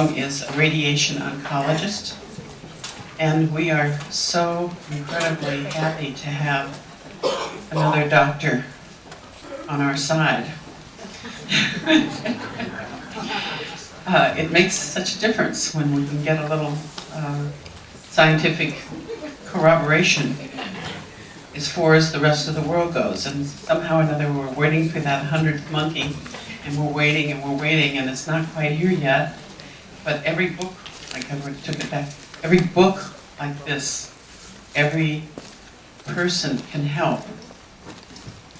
Long is a radiation oncologist, and we are so incredibly happy to have another doctor on our side. It makes such a difference when we can get a little scientific corroboration as far as the rest of the world goes. And somehow or another we're waiting for that 100th monkey, and we're waiting and we're waiting, and it's not quite here yet. But every book, every book like this, every person can help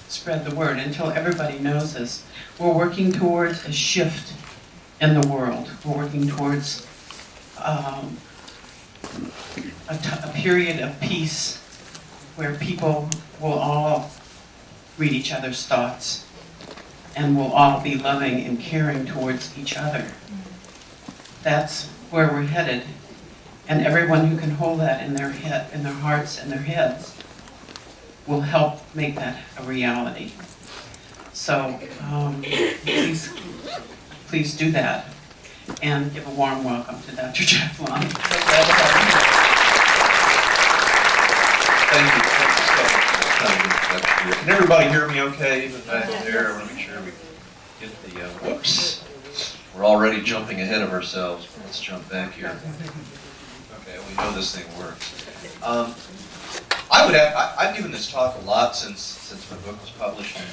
spread the word until everybody knows this. We're working towards a shift in the world. We're working towards a period of peace where people will all read each other's thoughts and will all be loving and caring towards each other. That's where we're headed, and everyone who can hold that in their head, in their hearts and their heads, will help make that a reality. So please do that, and give a warm welcome to Dr. Jeff Long. So glad to have you. Thank you. Can everybody hear me okay? Even back there, I want to make sure we get the, whoops. We're already jumping ahead of ourselves. Let's jump back here. Okay, we know this thing works. I've given this talk a lot since my book was published in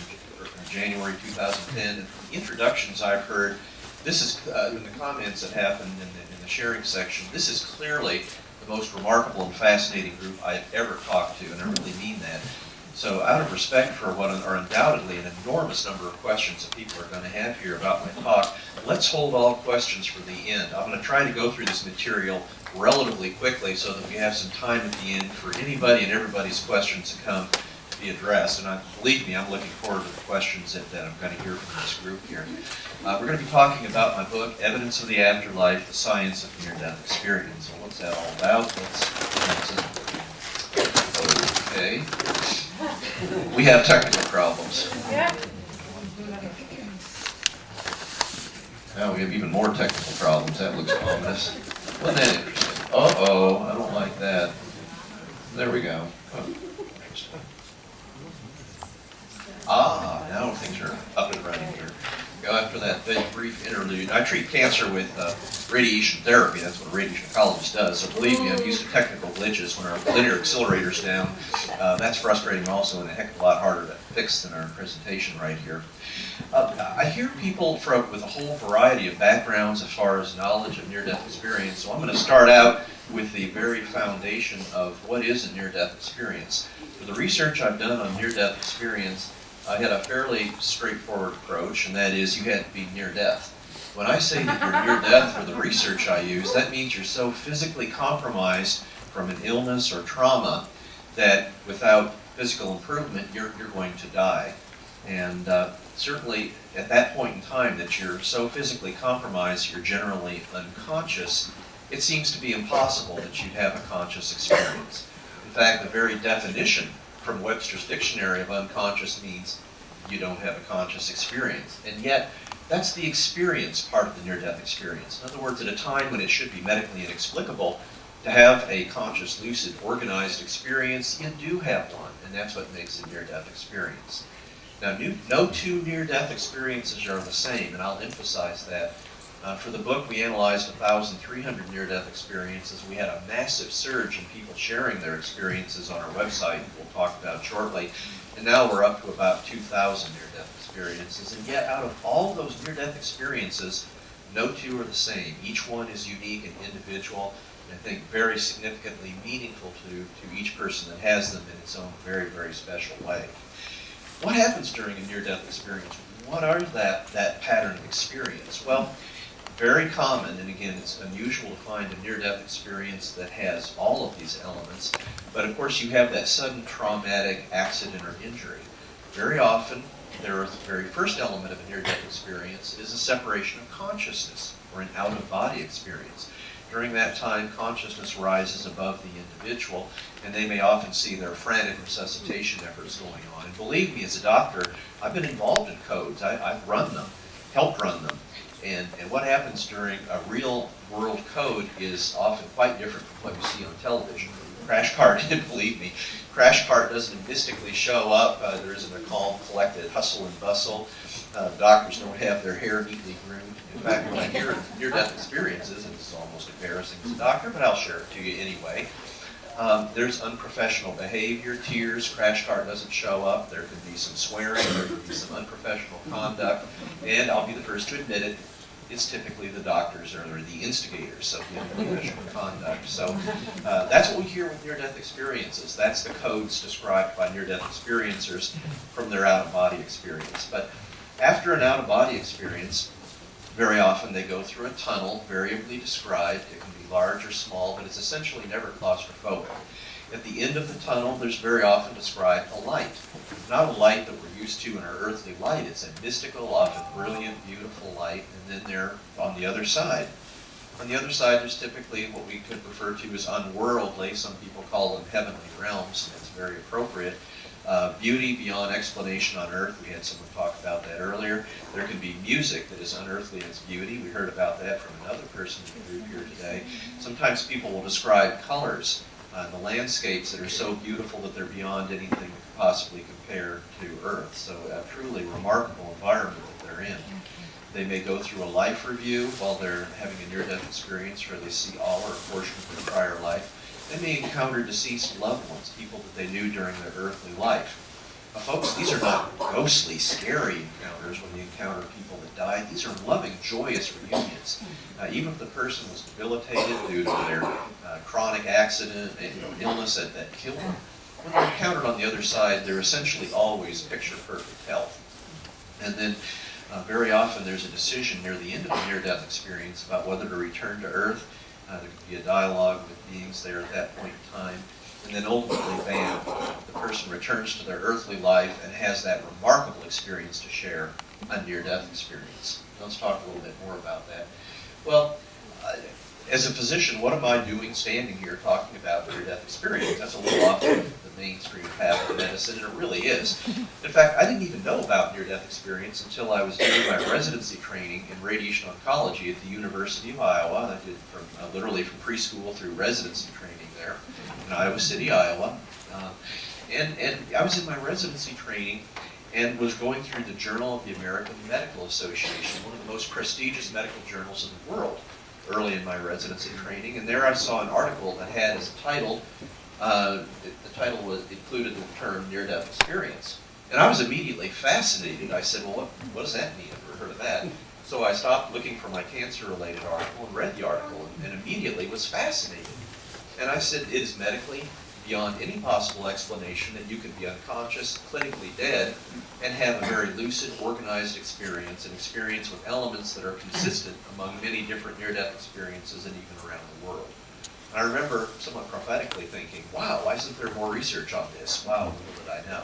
January 2010. And from the introductions I've heard, this is, in the comments that happened in the sharing section, this is clearly the most remarkable and fascinating group I've ever talked to, and I really mean that. So out of respect for what are undoubtedly an enormous number of questions that people are going to have here about my talk, let's hold all questions for the end. I'm going to try to go through this material relatively quickly so that we have some time at the end for anybody and everybody's questions to come to be addressed. And believe me, I'm looking forward to the questions that I'm going to hear from this group here. We're going to be talking about my book, Evidence of the Afterlife, The Science of Near-Death Experience. So what's that all about? Okay. We have technical problems. Now we have even more technical problems. That looks ominous. Wasn't that interesting? Uh-oh, I don't like that. There we go. Oh, interesting. Ah, now things are up and running here. Go after that brief interlude. I treat cancer with radiation therapy. That's what a radiation oncologist does. So believe me, I'm used to technical glitches. When our linear accelerator's down, that's frustrating also and a heck of a lot harder to fix than our presentation right here. I hear people with a whole variety of backgrounds as far as knowledge of near-death experience. So I'm going to start out with the very foundation of what is a near-death experience. For the research I've done on near-death experience, I had a fairly straightforward approach, and that is you had to be near death. When I say that you're near death for the research I use, that means you're so physically compromised from an illness or trauma that without physical improvement, you're going to die. And certainly at that point in time that you're so physically compromised, you're generally unconscious, it seems to be impossible that you'd have a conscious experience. In fact, the very definition from Webster's Dictionary of unconscious means you don't have a conscious experience. And yet, that's the experience part of the near-death experience. In other words, at a time when it should be medically inexplicable to have a conscious, lucid, organized experience, you do have one, and that's what makes a near-death experience. Now, no two near-death experiences are the same, and I'll emphasize that. For the book, we analyzed 1,300 near-death experiences. We had a massive surge in people sharing their experiences on our website, we'll talk about shortly. And now we're up to about 2,000 near-death experiences. And yet, out of all those near-death experiences, no two are the same. Each one is unique and individual, and I think very significantly meaningful to each person that has them in its own very, very special way. What happens during a near-death experience? What are that pattern of experience? Well, very common, and again, it's unusual to find a near-death experience that has all of these elements, but of course you have that sudden traumatic accident or injury. Very often, the very first element of a near-death experience is a separation of consciousness, or an out-of-body experience. During that time, consciousness rises above the individual, and they may often see their frantic resuscitation efforts going on. And believe me, as a doctor, I've been involved in codes. I've run them, helped run them. And And what happens during a real world code is often quite different from what you see on television. Crash cart, believe me, crash cart doesn't mystically show up. There isn't a calm, collected hustle and bustle. Doctors don't have their hair neatly groomed. In fact, when I hear near-death experiences, and it's almost embarrassing as a doctor, but I'll share it to you anyway. There's unprofessional behavior, tears, crash cart doesn't show up, there can be some swearing, there can be some unprofessional conduct, and I'll be the first to admit it, it's typically the doctors or the instigators of the unprofessional conduct. So that's what we hear with near-death experiences. That's the codes described by near-death experiencers from their out-of-body experience. But after an out-of-body experience, very often they go through a tunnel, variably described. It can be large or small, but it's essentially never claustrophobic. At the end of the tunnel, there's very often described a light. Not a light that we're used to in our earthly light. It's a mystical, often brilliant, beautiful light, and then they're on the other side. On the other side, there's typically what we could refer to as unworldly. Some people call them heavenly realms, and that's very appropriate. Beauty beyond explanation on earth. We had someone talk about that earlier. There can be music that is unearthly in its beauty. We heard about that from another person in the group here today. Sometimes people will describe colors, the landscapes that are so beautiful that they're beyond anything that could possibly compare to Earth. So a truly remarkable environment that they're in. They may go through a life review while they're having a near-death experience where they see all or a portion of their prior life. They may encounter deceased loved ones, people that they knew during their earthly life. Now, folks, these are not ghostly, scary encounters when you encounter people that died. These are loving, joyous reunions. Even if the person was debilitated due to their chronic accident and illness that killed them, when they're encountered on the other side, they're essentially always picture-perfect health. And then very often there's a decision near the end of the near-death experience about whether to return to Earth. There could be a dialogue with beings there at that point in time. And then ultimately, bam, the person returns to their earthly life and has that remarkable experience to share, a near-death experience. Let's talk a little bit more about that. Well, as a physician, what am I doing standing here talking about near-death experience? That's a little off the mainstream path of medicine, and it really is. In fact, I didn't even know about near-death experience until I was doing my residency training in radiation oncology at the University of Iowa. I did literally from preschool through residency training there in Iowa City, Iowa. And I was in my residency training and was going through the Journal of the American Medical Association, one of the most prestigious medical journals in the world, early in my residency training. And there I saw an article that had as a title, the title included the term near-death experience. And I was immediately fascinated. I said, well, what does that mean? I've never heard of that. So I stopped looking for my cancer-related article and read the article and immediately was fascinated. And I said, it is medically beyond any possible explanation that you could be unconscious, clinically dead, and have a very lucid, organized experience, an experience with elements that are consistent among many different near-death experiences and even around the world. And I remember somewhat prophetically thinking, wow, why isn't there more research on this? Wow, little did I know.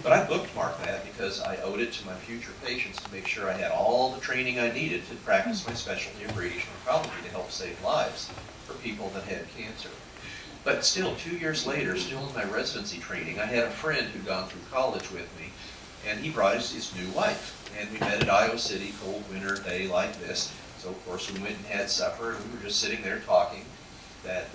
But I bookmarked that because I owed it to my future patients to make sure I had all the training I needed to practice my specialty of radiation oncology to help save lives for people that had cancer. But still, 2 years later, still in my residency training, I had a friend who'd gone through college with me, and he brought his new wife. And we met at Iowa City, cold winter day like this. So, of course, we went and had supper, and we were just sitting there talking that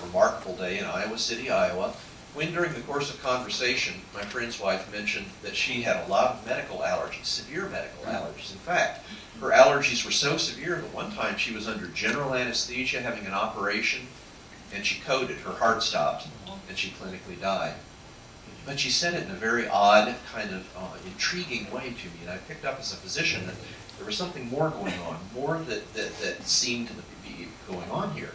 remarkable day in Iowa City, Iowa, when during the course of conversation, my friend's wife mentioned that she had a lot of medical allergies, severe medical allergies. In fact, her allergies were so severe that one time she was under general anesthesia having an operation, and she coded, her heart stopped, and she clinically died. But she said it in a very odd, kind of intriguing way to me, and I picked up as a physician that there was something more going on, more that seemed to be going on here.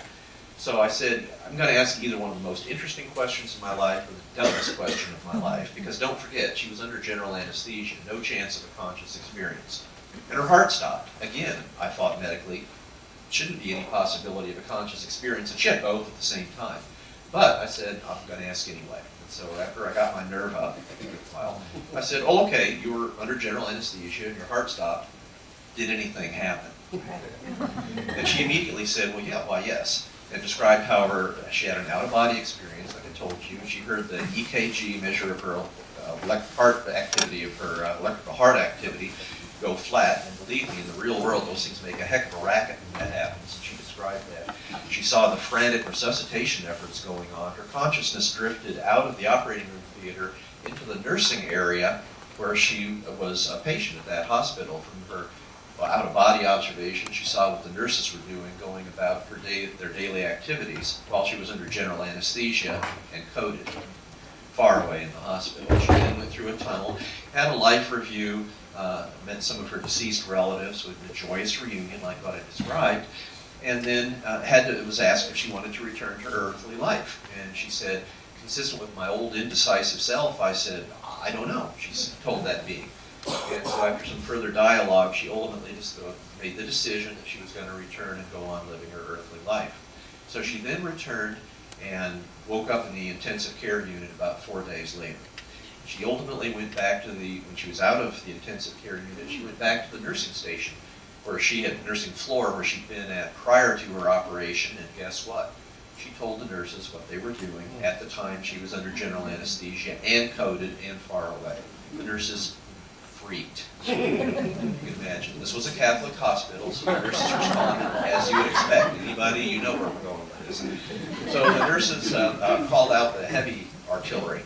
So I said, I'm going to ask either one of the most interesting questions of my life or the dumbest question of my life, because don't forget, she was under general anesthesia, no chance of a conscious experience. And her heart stopped. Again, I thought medically, shouldn't be any possibility of a conscious experience, and she had both at the same time. But I said, I'm going to ask anyway. And so after I got my nerve up, I said, oh, okay, you were under general anesthesia and your heart stopped. Did anything happen? And she immediately said, well, yeah, why, yes. And described how she had an out-of-body experience, like I told you. She heard the EKG measure of her electrical heart activity, go flat. And believe me, in the real world, those things make a heck of a racket when that happens. And she described that. She saw the frantic resuscitation efforts going on. Her consciousness drifted out of the operating room theater into the nursing area where she was a patient at that hospital. From her out-of-body observation, she saw what the nurses were doing, going about their daily activities while she was under general anesthesia and coded far away in the hospital. She then went through a tunnel, had a life review, met some of her deceased relatives with a joyous reunion like what I described, and then was asked if she wanted to return to her earthly life. And she said, consistent with my old indecisive self, I said, I don't know, she's told that being. And so after some further dialogue, she ultimately just made the decision that she was going to return and go on living her earthly life. So she then returned and woke up in the intensive care unit about 4 days later. She ultimately went back to when she was out of the intensive care unit, she went back to the nursing station where she had, nursing floor where she'd been at prior to her operation, and guess what? She told the nurses what they were doing at the time she was under general anesthesia and coded and far away. The nurses freaked. You can imagine. This was a Catholic hospital, so the nurses responded as you would expect. Anybody, you know where we're going with this. So the nurses called out the heavy artillery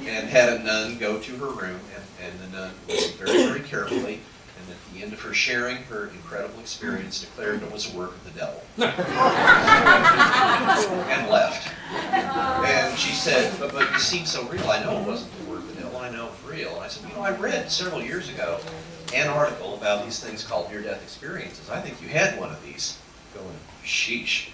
and had a nun go to her room, and the nun listened very, very carefully, and at the end of her sharing her incredible experience declared it was a work of the devil. And left. And she said, but you seem so real. I know it wasn't the work of the devil. I know it's real. And I said, I read several years ago an article about these things called near-death experiences. I think you had one of these. Going, sheesh.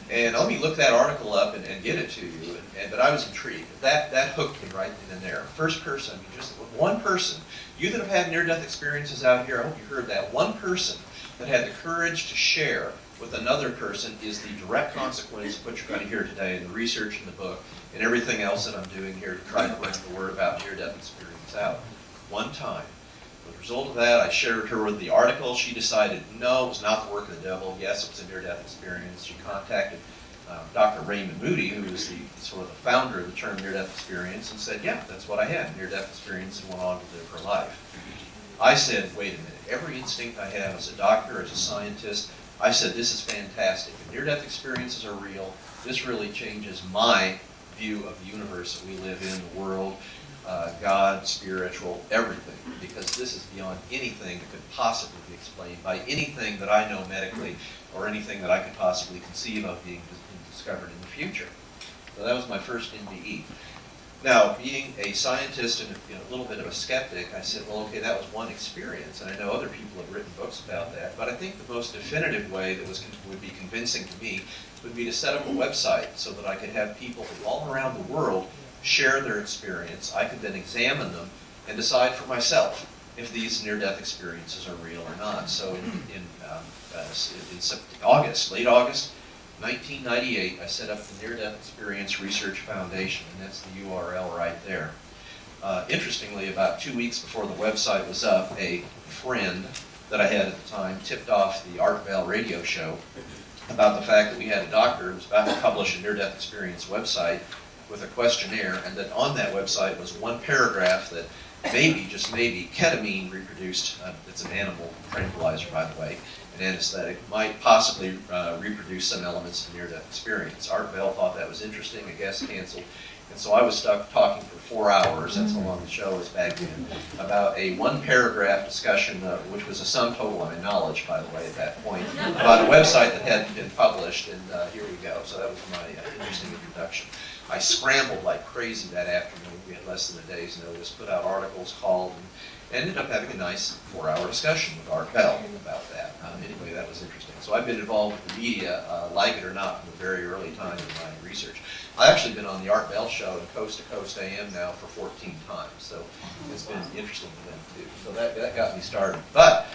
And let me look that article up and get it to you. But I was intrigued. That hooked me right then and there. First person, just one person. You that have had near-death experiences out here, I hope you heard that. One person that had the courage to share with another person is the direct consequence of what you're going to hear today in the research in the book and everything else that I'm doing here to try to bring the word about near-death experience out. One time. As a result of that, I shared her with the article. She decided, no, it was not the work of the devil. Yes, it was a near-death experience. She contacted Dr. Raymond Moody, who is the sort of the founder of the term near-death experience, and said, yeah, that's what I had, near-death experience, and went on to live her life. I said, wait a minute, every instinct I have as a doctor, as a scientist, I said, this is fantastic. If near-death experiences are real, this really changes my view of the universe that we live in, the world, God, spiritual, everything, because this is beyond anything that could possibly be explained by anything that I know medically or anything that I could possibly conceive of being discovered in the future. So that was my first NDE. Now, being a scientist and a little bit of a skeptic, I said, well, okay, that was one experience, and I know other people have written books about that, but I think the most definitive way that would be convincing to me would be to set up a website so that I could have people from all around the world share their experience. I could then examine them and decide for myself if these near-death experiences are real or not. So in August, late August, 1998, I set up the Near-Death Experience Research Foundation, and that's the URL right there. Interestingly, about 2 weeks before the website was up, a friend that I had at the time tipped off the Art Bell radio show about the fact that we had a doctor who was about to publish a near-death experience website with a questionnaire, and that on that website was one paragraph that maybe, just maybe, ketamine reproduced, it's an animal tranquilizer by the way, an anesthetic, might possibly reproduce some elements of near-death experience. Art Bell thought that was interesting, a guest canceled, and so I was stuck talking for 4 hours, that's how long the show was back then, about a one-paragraph discussion, which was a sum total of my knowledge, by the way, at that point, about a website that hadn't been published, and here we go. So that was my interesting introduction. I scrambled like crazy that afternoon. We had less than a day's notice, put out articles, called, and ended up having a nice 4-hour discussion with Art Bell about that. Anyway, that was interesting. So I've been involved with the media, like it or not, from a very early time in my research. I've actually been on the Art Bell show and Coast to Coast AM now for 14 times, so it's been interesting to them too. So that got me started. But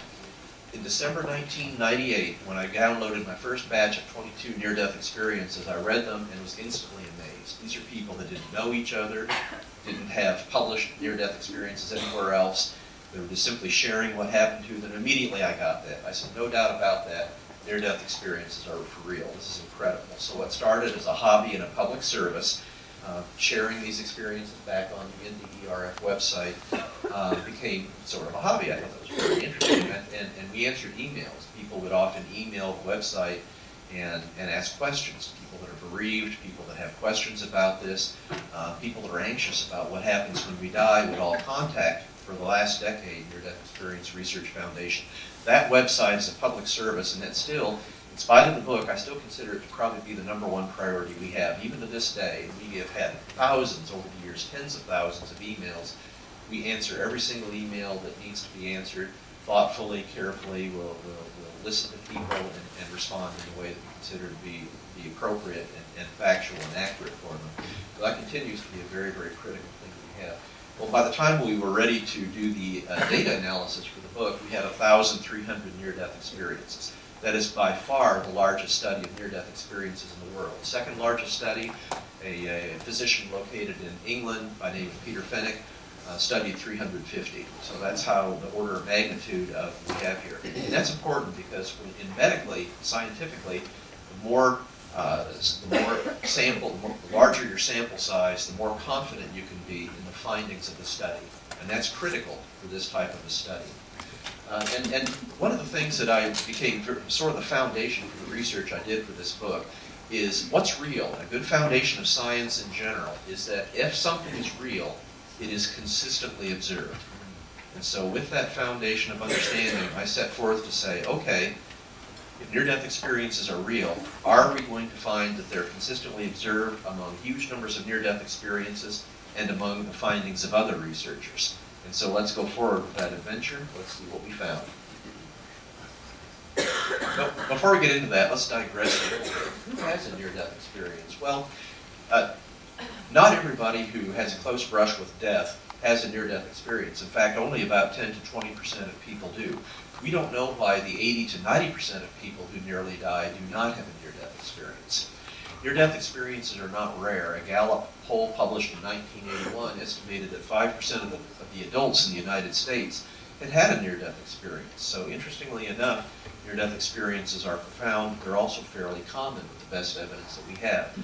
in December 1998, when I downloaded my first batch of 22 near-death experiences, I read them and was instantly amazed. These are people that didn't know each other, didn't have published near-death experiences anywhere else. They were just simply sharing what happened to them. Immediately I got that. I said, no doubt about that, near-death experiences are for real. This is incredible. So what started as a hobby and a public service sharing these experiences back on the NDERF website became sort of a hobby. I thought that was very interesting. And we answered emails. People would often email the website and ask questions. People that are bereaved, people that have questions about this, people that are anxious about what happens when we die would all contact, for the last decade, Near-Death Experience Research Foundation. That website is a public service, and it's still, in spite of the book, I still consider it to probably be the #1 priority we have. Even to this day, we have had thousands over the years, tens of thousands of emails. We answer every single email that needs to be answered thoughtfully, carefully. We'll listen to people and respond in a way that we consider to be appropriate and factual and accurate for them. So that continues to be a very, very critical thing that we have. Well, by the time we were ready to do the data analysis for the book, we had 1,300 near-death experiences. That is by far the largest study of near-death experiences in the world. The second largest study, a physician located in England by the name of Peter Fenwick, studied 350. So that's how the order of magnitude of we have here. And that's important because in medically, scientifically, the larger your sample size, the more confident you can be in the findings of the study. And that's critical for this type of a study. And one of the things that I became sort of the foundation for the research I did for this book is what's real. A good foundation of science in general is that if something is real, it is consistently observed. And so with that foundation of understanding, I set forth to say, okay, if near-death experiences are real, are we going to find that they're consistently observed among huge numbers of near-death experiences and among the findings of other researchers? And so let's go forward with that adventure. Let's see what we found. But before we get into that, let's digress a little bit. Who has a near-death experience? Well, not everybody who has a close brush with death has a near-death experience. In fact, only about 10 to 20% of people do. We don't know why the 80 to 90% of people who nearly die do not have a near-death experience. Near-death experiences are not rare. A Gallup poll published in 1981 estimated that 5% of the adults in the United States had a near-death experience. So interestingly enough, near-death experiences are profound. They're also fairly common with the best evidence that we have.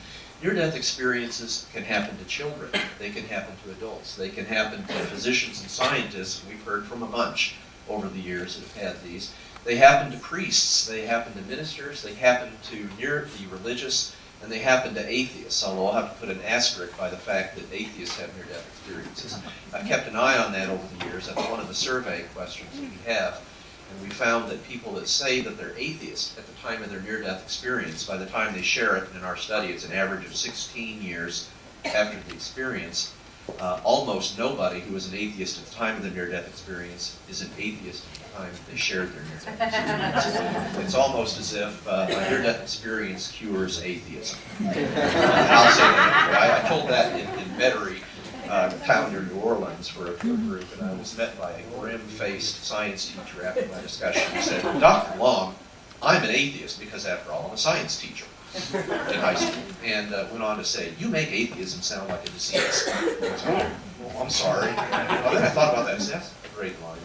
Near-death experiences can happen to children. They can happen to adults. They can happen to physicians and scientists. We've heard from a bunch over the years that have had these. They happen to priests. They happen to ministers. They happen to the religious. And they happen to atheists, although I'll have to put an asterisk by the fact that atheists have near-death experiences. I've kept an eye on that over the years. That's one of the survey questions that we have. And we found that people that say that they're atheists at the time of their near-death experience, by the time they share it in our study, it's an average of 16 years after the experience. Almost nobody who was an atheist at the time of their near-death experience is an atheist at the time they shared their near-death experience. It's almost as if my near-death experience cures atheism. And I'll say that. I told that in Metairie, town near New Orleans, for a group, and I was met by a grim-faced science teacher after my discussion. He said, "Dr. Long, I'm an atheist because, after all, I'm a science teacher in high school," and went on to say, "You make atheism sound like a disease." Well, I'm sorry. Well, then I thought about that and said, that's a great line.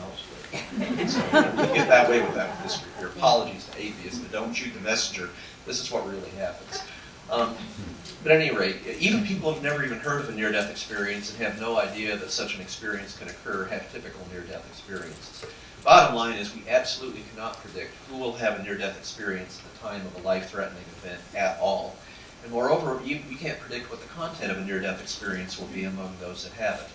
So we'll get that way with that with this group here. Apologies to atheists, but don't shoot the messenger. This is what really happens. But at any rate, even people who have never even heard of a near-death experience and have no idea that such an experience can occur have typical near-death experiences. Bottom line is we absolutely cannot predict who will have a near-death experience at the time of a life-threatening event at all. And moreover, we can't predict what the content of a near-death experience will be among those that have it.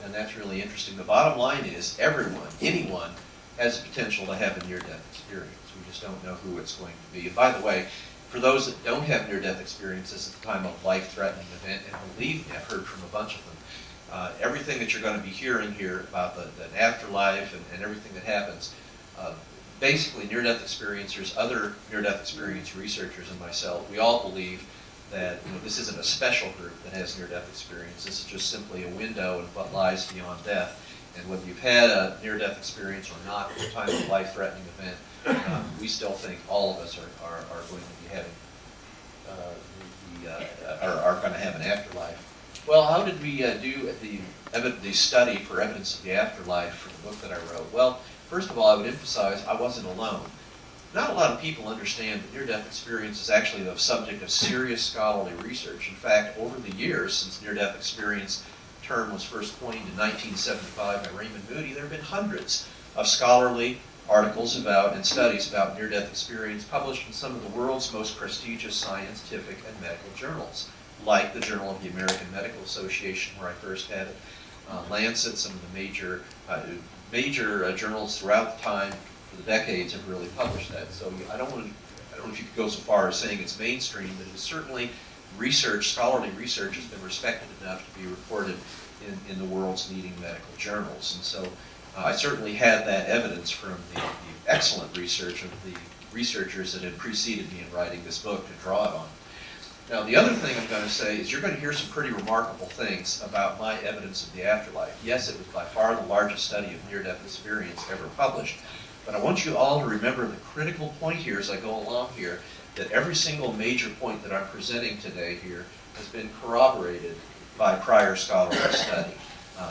And that's really interesting. The bottom line is everyone, anyone, has the potential to have a near-death experience. We just don't know who it's going to be. And by the way, for those that don't have near-death experiences at the time of a life-threatening event, and believe me, I've heard from a bunch of them, everything that you're going to be hearing here about the afterlife and everything that happens, basically near-death experiencers, other near-death experience researchers and myself, we all believe that this isn't a special group that has near-death experience. This is just simply a window in what lies beyond death. And whether you've had a near-death experience or not at the time of a life-threatening event, we still think all of us are going to be having are going to have an afterlife. Well, how did we do the study for evidence of the afterlife for the book that I wrote? Well, first of all, I would emphasize I wasn't alone. not a lot of people understand that near-death experience is actually the subject of serious scholarly research. In fact, over the years since near-death experience term was first coined in 1975 by Raymond Moody, there have been hundreds of scholarly articles about and studies about near-death experience published in some of the world's most prestigious scientific and medical journals, like the Journal of the American Medical Association, where I first had it, Lancet, some of the major journals throughout the time for the decades have really published that. So I don't know if you could go so far as saying it's mainstream, but it's certainly research, scholarly research has been respected enough to be reported in the world's leading medical journals. And so I certainly had that evidence from the excellent research of the researchers that had preceded me in writing this book to draw it on. Now, the other thing I'm going to say is you're going to hear some pretty remarkable things about my evidence of the afterlife. Yes, it was by far the largest study of near-death experience ever published, but I want you all to remember the critical point here as I go along here, that every single major point that I'm presenting today here has been corroborated by prior scholarly study.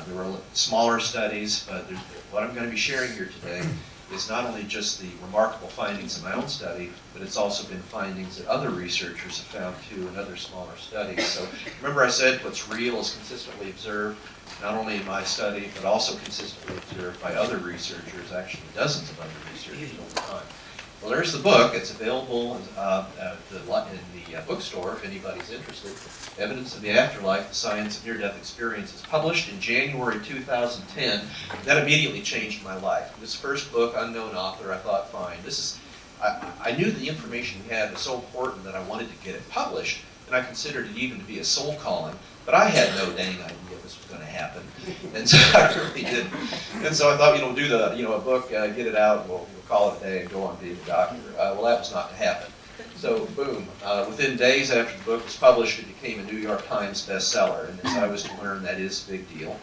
There were smaller studies, but what I'm going to be sharing here today is not only just the remarkable findings of my own study, but it's also been findings that other researchers have found too in other smaller studies. So remember I said what's real is consistently observed, not only in my study, but also consistently observed by other researchers, actually dozens of other researchers over time. Well, there's the book. It's available in the bookstore if anybody's interested. Evidence of the Afterlife, The Science of Near-Death Experience. It's published in January 2010. That immediately changed my life. This first book, unknown author, I thought, fine. I knew the information we had was so important that I wanted to get it published, and I considered it even to be a soul calling, but I had no dang idea this was going to happen, and so I really didn't. And so I thought, do a book, get it out, and we'll call it a day and go on being a doctor. Well, that was not to happen. So, boom, within days after the book was published, it became a New York Times bestseller, and as I was to learn, that is a big deal.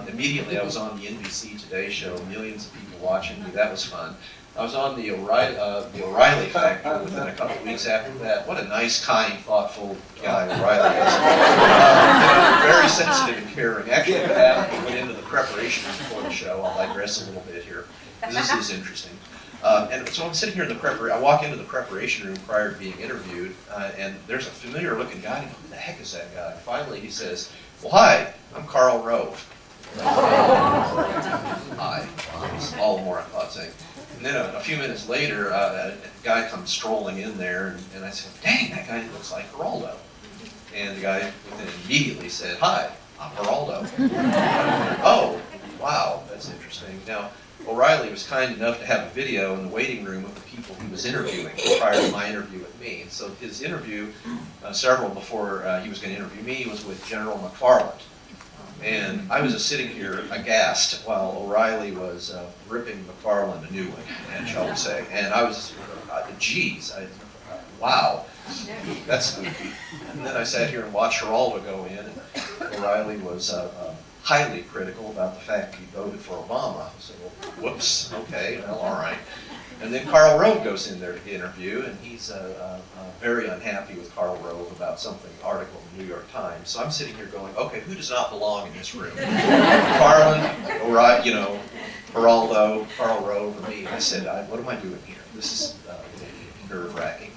Immediately, I was on the NBC Today show, millions of people watching me, that was fun. I was on the O'Reilly Factor within a couple of weeks after that. What a nice, kind, thoughtful guy O'Reilly is. Very sensitive and caring. Actually, what happened, we went into the preparation before the show. I'll digress a little bit here, because this is interesting. And so I'm sitting here in the preparation. I walk into the preparation room prior to being interviewed, and there's a familiar-looking guy. Who the heck is that guy? And finally, he says, "Well, hi, I'm Karl Rove." Hi. All the more I thought saying. And then a few minutes later, a guy comes strolling in there, and I said, "Dang, that guy looks like Geraldo." And the guy immediately said, "Hi, I'm Geraldo." Oh, wow, that's interesting. Now, O'Reilly was kind enough to have a video in the waiting room of the people he was interviewing prior to my interview with me. And so his interview, several before he was going to interview me, was with General McFarland. And I was just sitting here aghast while O'Reilly was ripping McFarland a new one, shall we say. And I was, geez, wow, that's goofy. And then I sat here and watched Geraldo go in, and O'Reilly was highly critical about the fact that he voted for Obama. So, whoops, okay, well, all right. And then Karl Rove goes in there to interview, and he's very unhappy with Karl Rove about something, article in the New York Times. So I'm sitting here going, okay, who does not belong in this room? McFarland, O'Reilly, Geraldo, Karl Rove, or me. And I said, what am I doing here? This is nerve-wracking.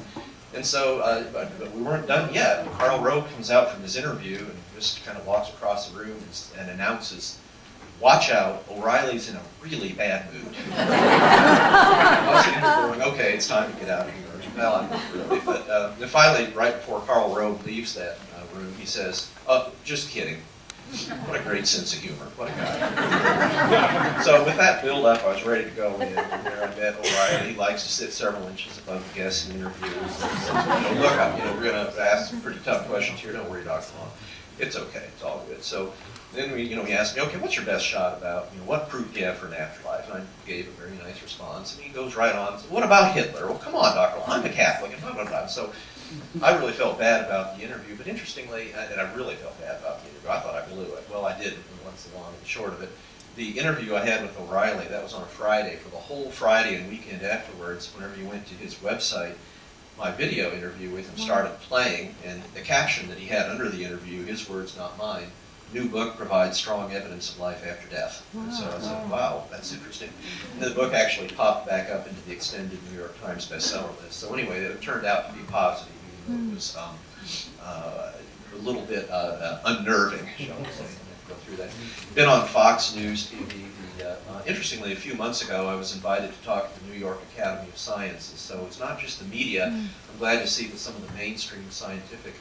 And so, but we weren't done yet. Karl Rove comes out from his interview and just kind of walks across the room and announces, "Watch out, O'Reilly's in a really bad mood." I was sitting here going, okay, it's time to get out of here. Well, I'm not really. But then finally, right before Karl Rove leaves that room, he says, "Oh, just kidding." What a great sense of humor. What a guy. So with that build-up, I was ready to go in, and there I met O'Reilly. He likes to sit several inches above the guests in interviews. And, look, we're going to ask some pretty tough questions here. Don't worry, Dr. Long. It's okay. It's all good. So then he asked me, okay, what's your best shot about, what proof do you have for an afterlife? And I gave a very nice response, and he goes right on and says, what about Hitler? Well, come on, Dr. Long, I'm a Catholic, and blah, blah, blah. So I really felt bad about the interview, but interestingly, and I really felt bad about the interview, I thought I blew it. Well, I didn't, and once the long and the short of it. The interview I had with O'Reilly, that was on a Friday. For the whole Friday and weekend afterwards, whenever you went to his website, my video interview with him started playing, and the caption that he had under the interview, his words, not mine, new book provides strong evidence of life after death. And so I said, wow, that's interesting. And the book actually popped back up into the extended New York Times bestseller list. So anyway, it turned out to be positive, even though it was a little bit unnerving, shall we say, to go through that. Been on Fox News TV. Interestingly, a few months ago, I was invited to talk at the New York Academy of Sciences. So it's not just the media. I'm glad to see that some of the mainstream scientific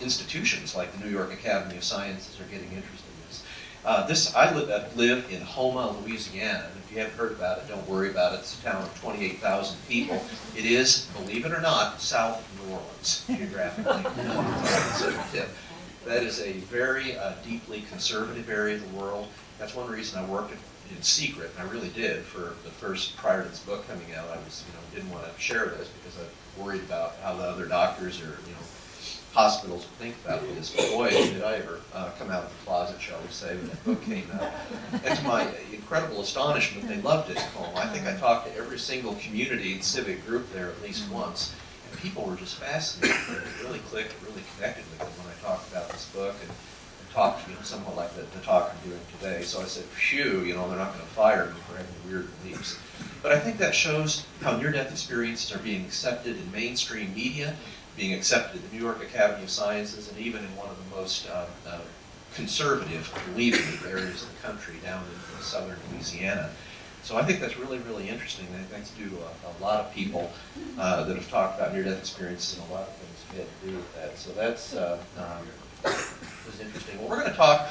institutions like the New York Academy of Sciences are getting interested in this. I live in Houma, Louisiana, and if you haven't heard about it, don't worry about it. It's a town of 28,000 people. It is, believe it or not, south of New Orleans, geographically. That is a very deeply conservative area of the world. That's one reason I worked in secret, and I really did for the first, prior to this book coming out. I was, didn't want to share this because I worried about how the other doctors or, hospitals would think about this. But boy, did I ever come out of the closet, shall we say, when that book came out. And to my incredible astonishment, they loved it at home. I think I talked to every single community and civic group there at least once. And people were just fascinated. It really clicked, really connected with them when I talked about this book and talked, somewhat like the talk I'm doing today. So I said, phew, they're not going to fire me for having weird beliefs. But I think that shows how near-death experiences are being accepted in mainstream media, being accepted at the New York Academy of Sciences, and even in one of the most conservative, believing areas of the country down in southern Louisiana. So I think that's really, really interesting. And thanks to a lot of people that have talked about near-death experiences and a lot of things had to do with that. So that's was interesting. Well, we're going to talk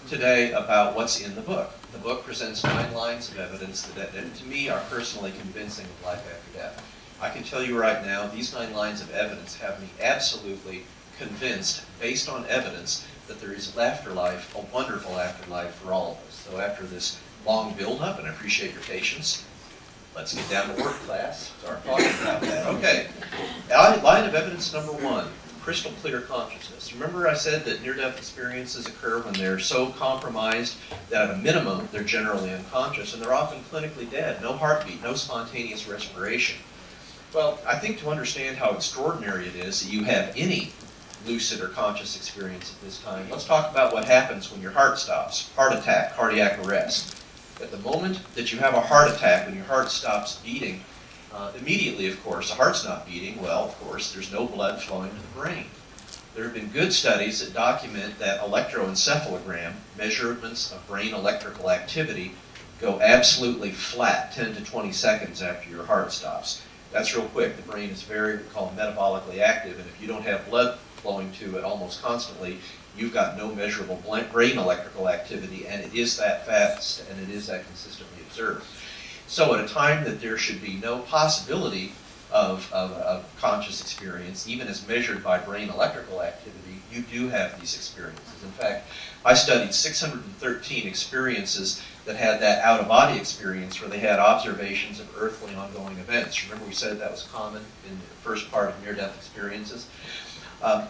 today about what's in the book. The book presents 9 lines of evidence that to me are personally convincing of life after death. I can tell you right now, these 9 lines of evidence have me absolutely convinced, based on evidence, that there is an afterlife, a wonderful afterlife for all of us. So after this long build-up, and I appreciate your patience, let's get down to work, class. Start talking about that. Okay, line of evidence number 1, crystal clear consciousness. Remember I said that near-death experiences occur when they're so compromised that at a minimum they're generally unconscious, and they're often clinically dead, no heartbeat, no spontaneous respiration. Well, I think to understand how extraordinary it is that you have any lucid or conscious experience at this time, let's talk about what happens when your heart stops. Heart attack, cardiac arrest. At the moment that you have a heart attack, when your heart stops beating, immediately, of course, the heart's not beating. Well, of course, there's no blood flowing to the brain. There have been good studies that document that electroencephalogram, measurements of brain electrical activity, go absolutely flat 10 to 20 seconds after your heart stops. That's real quick. The brain is very, we call metabolically active, and if you don't have blood flowing to it almost constantly, you've got no measurable brain electrical activity, and it is that fast, and it is that consistently observed. So at a time that there should be no possibility of conscious experience, even as measured by brain electrical activity, you do have these experiences. In fact, I studied 613 experiences that had that out-of-body experience where they had observations of earthly ongoing events. Remember we said that was common in the first part of near-death experiences?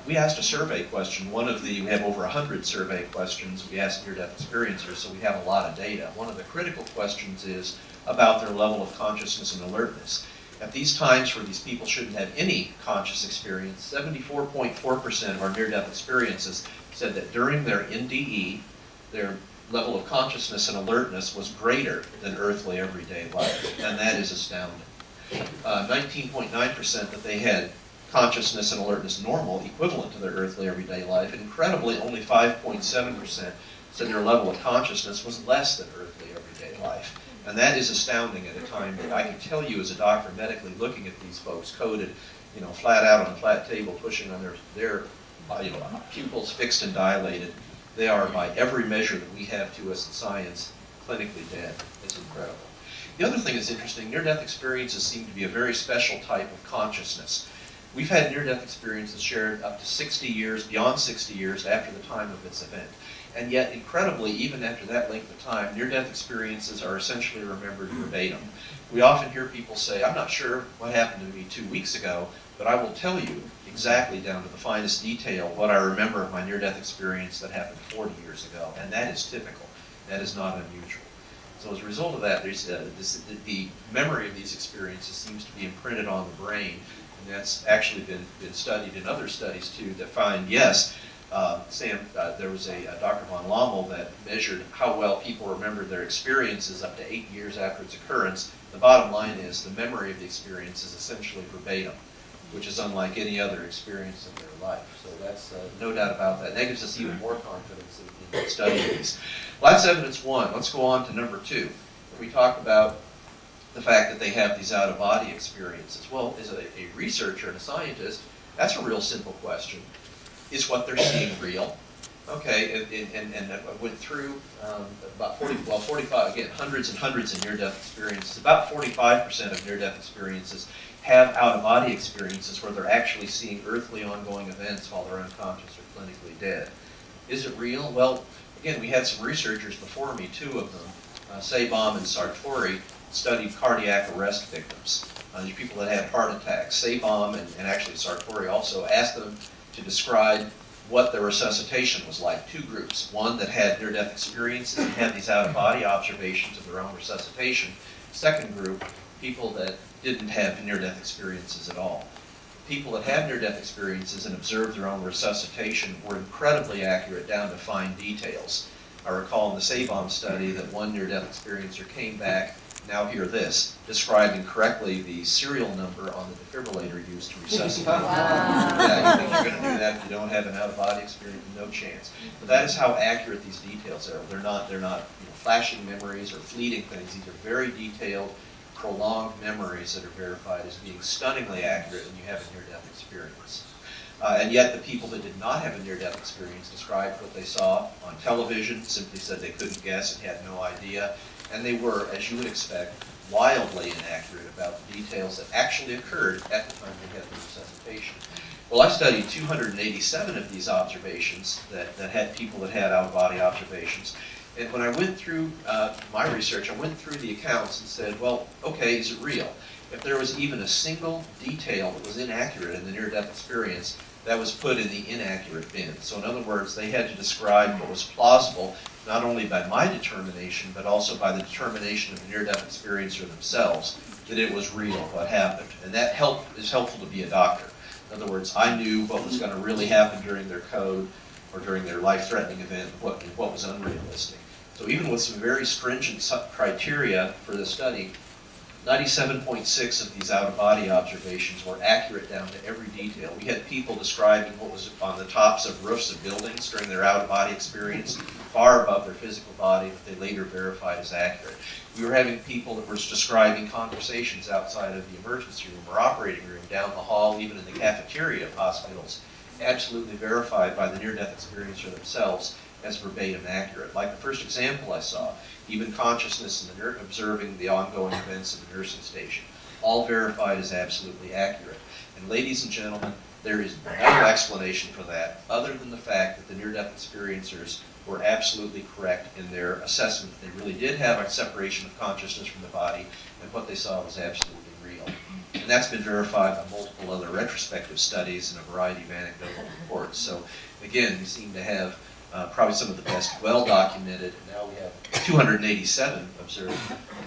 We asked a survey question. We have over 100 survey questions we asked near-death experiencers, so we have a lot of data. One of the critical questions is about their level of consciousness and alertness. At these times where these people shouldn't have any conscious experience, 74.4% of our near-death experiences said that during their NDE, their level of consciousness and alertness was greater than earthly everyday life, and that is astounding. 19.9% that they had consciousness and alertness normal, equivalent to their earthly everyday life. Incredibly, only 5.7% said their level of consciousness was less than earthly everyday life. And that is astounding at a time that I can tell you as a doctor medically looking at these folks coded, flat out on a flat table, pushing on their pupils fixed and dilated. They are, by every measure that we have to us in science, clinically dead. It's incredible. The other thing that's interesting, near-death experiences seem to be a very special type of consciousness. We've had near-death experiences shared up to 60 years, beyond 60 years after the time of its event. And yet, incredibly, even after that length of time, near-death experiences are essentially remembered verbatim. We often hear people say, I'm not sure what happened to me 2 weeks ago, but I will tell you exactly down to the finest detail what I remember of my near-death experience that happened 40 years ago. And that is typical. That is not unusual. So as a result of that, the memory of these experiences seems to be imprinted on the brain. And that's actually been studied in other studies too that find, yes, There was a Dr. von Lommel that measured how well people remembered their experiences up to 8 years after its occurrence. The bottom line is the memory of the experience is essentially verbatim, which is unlike any other experience in their life. So that's no doubt about that. And that gives us even more confidence in studying these. Well, that's evidence one. Let's go on to number two. We talk about the fact that they have these out-of-body experiences. Well, as a researcher and a scientist, that's a real simple question. Is what they're seeing real? Okay, and I went through about 45, again, hundreds and hundreds of near-death experiences. About 45% of near-death experiences have out-of-body experiences where they're actually seeing earthly ongoing events while they're unconscious or clinically dead. Is it real? Well, again, we had some researchers before me, two of them, Sabom and Sartori, studied cardiac arrest victims. These people that had heart attacks. Sabom and actually Sartori also asked them to describe what their resuscitation was like. Two groups, one that had near-death experiences and had these out-of-body observations of their own resuscitation. Second group, people that didn't have near-death experiences at all. People that had near-death experiences and observed their own resuscitation were incredibly accurate down to fine details. I recall in the Sabom study that one near-death experiencer came back, now hear this, describing correctly the serial number on the defibrillator used to resuscitate. Wow. Yeah, you think you're going to do that if you don't have an out-of-body experience? No chance. But that is how accurate these details are. They're not flashing memories or fleeting things. These are very detailed, prolonged memories that are verified as being stunningly accurate when you have a near-death experience. And yet the people that did not have a near-death experience described what they saw on television, simply said they couldn't guess and had no idea. And they were, as you would expect, wildly inaccurate about the details that actually occurred at the time they had the resuscitation. Well, I studied 287 of these observations that had people that had out-of-body observations. And when I went through my research, I went through the accounts and said, well, okay, is it real? If there was even a single detail that was inaccurate in the near-death experience, that was put in the inaccurate bin. So in other words, they had to describe what was plausible, not only by my determination, but also by the determination of the near-death experiencer themselves, that it was real, what happened. And that is helpful to be a doctor. In other words, I knew what was going to really happen during their code or during their life-threatening event, what was unrealistic. So even with some very stringent criteria for the study, 97.6 of these out-of-body observations were accurate down to every detail. We had people describing what was on the tops of roofs of buildings during their out-of-body experience, far above their physical body, that they later verified as accurate. We were having people that were describing conversations outside of the emergency room or operating room, down the hall, even in the cafeteria of hospitals, absolutely verified by the near-death experiencer themselves as verbatim accurate. Like the first example I saw, even consciousness and observing the ongoing events of the nursing station, all verified as absolutely accurate. And ladies and gentlemen, there is no explanation for that other than the fact that the near-death experiencers were absolutely correct in their assessment. They really did have a separation of consciousness from the body, and what they saw was absolutely real. And that's been verified by multiple other retrospective studies and a variety of anecdotal reports. So again, we seem to have probably some of the best well-documented, and now we have 287 observed,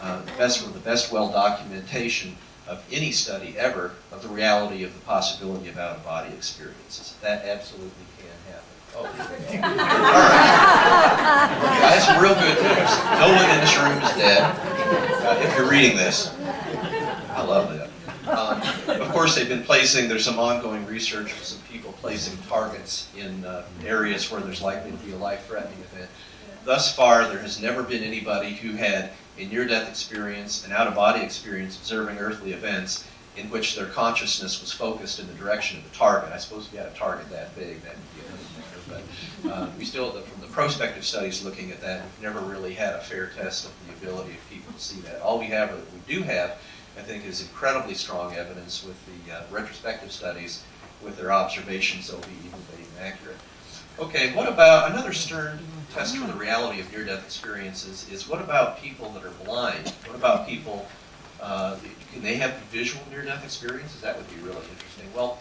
the best well-documentation of any study ever of the reality of the possibility of out-of-body experiences. That absolutely can happen. Oh, all right. Okay, I have some real good news. No one in this room is dead. If you're reading this, I love that. Of course, there's some ongoing research of some people placing targets in areas where there's likely to be a life-threatening event. Thus far, there has never been anybody who had a near-death experience, an out-of-body experience observing earthly events in which their consciousness was focused in the direction of the target. I suppose if you had a target that big, that would be another matter. But we still, from the prospective studies looking at that, we've never really had a fair test of the ability of people to see that. All we do have, I think, is incredibly strong evidence with the retrospective studies with their observations that will be even accurate. Okay, what about another stern test for the reality of near-death experiences is what about people that are blind? What about people, can they have visual near-death experiences? That would be really interesting. Well,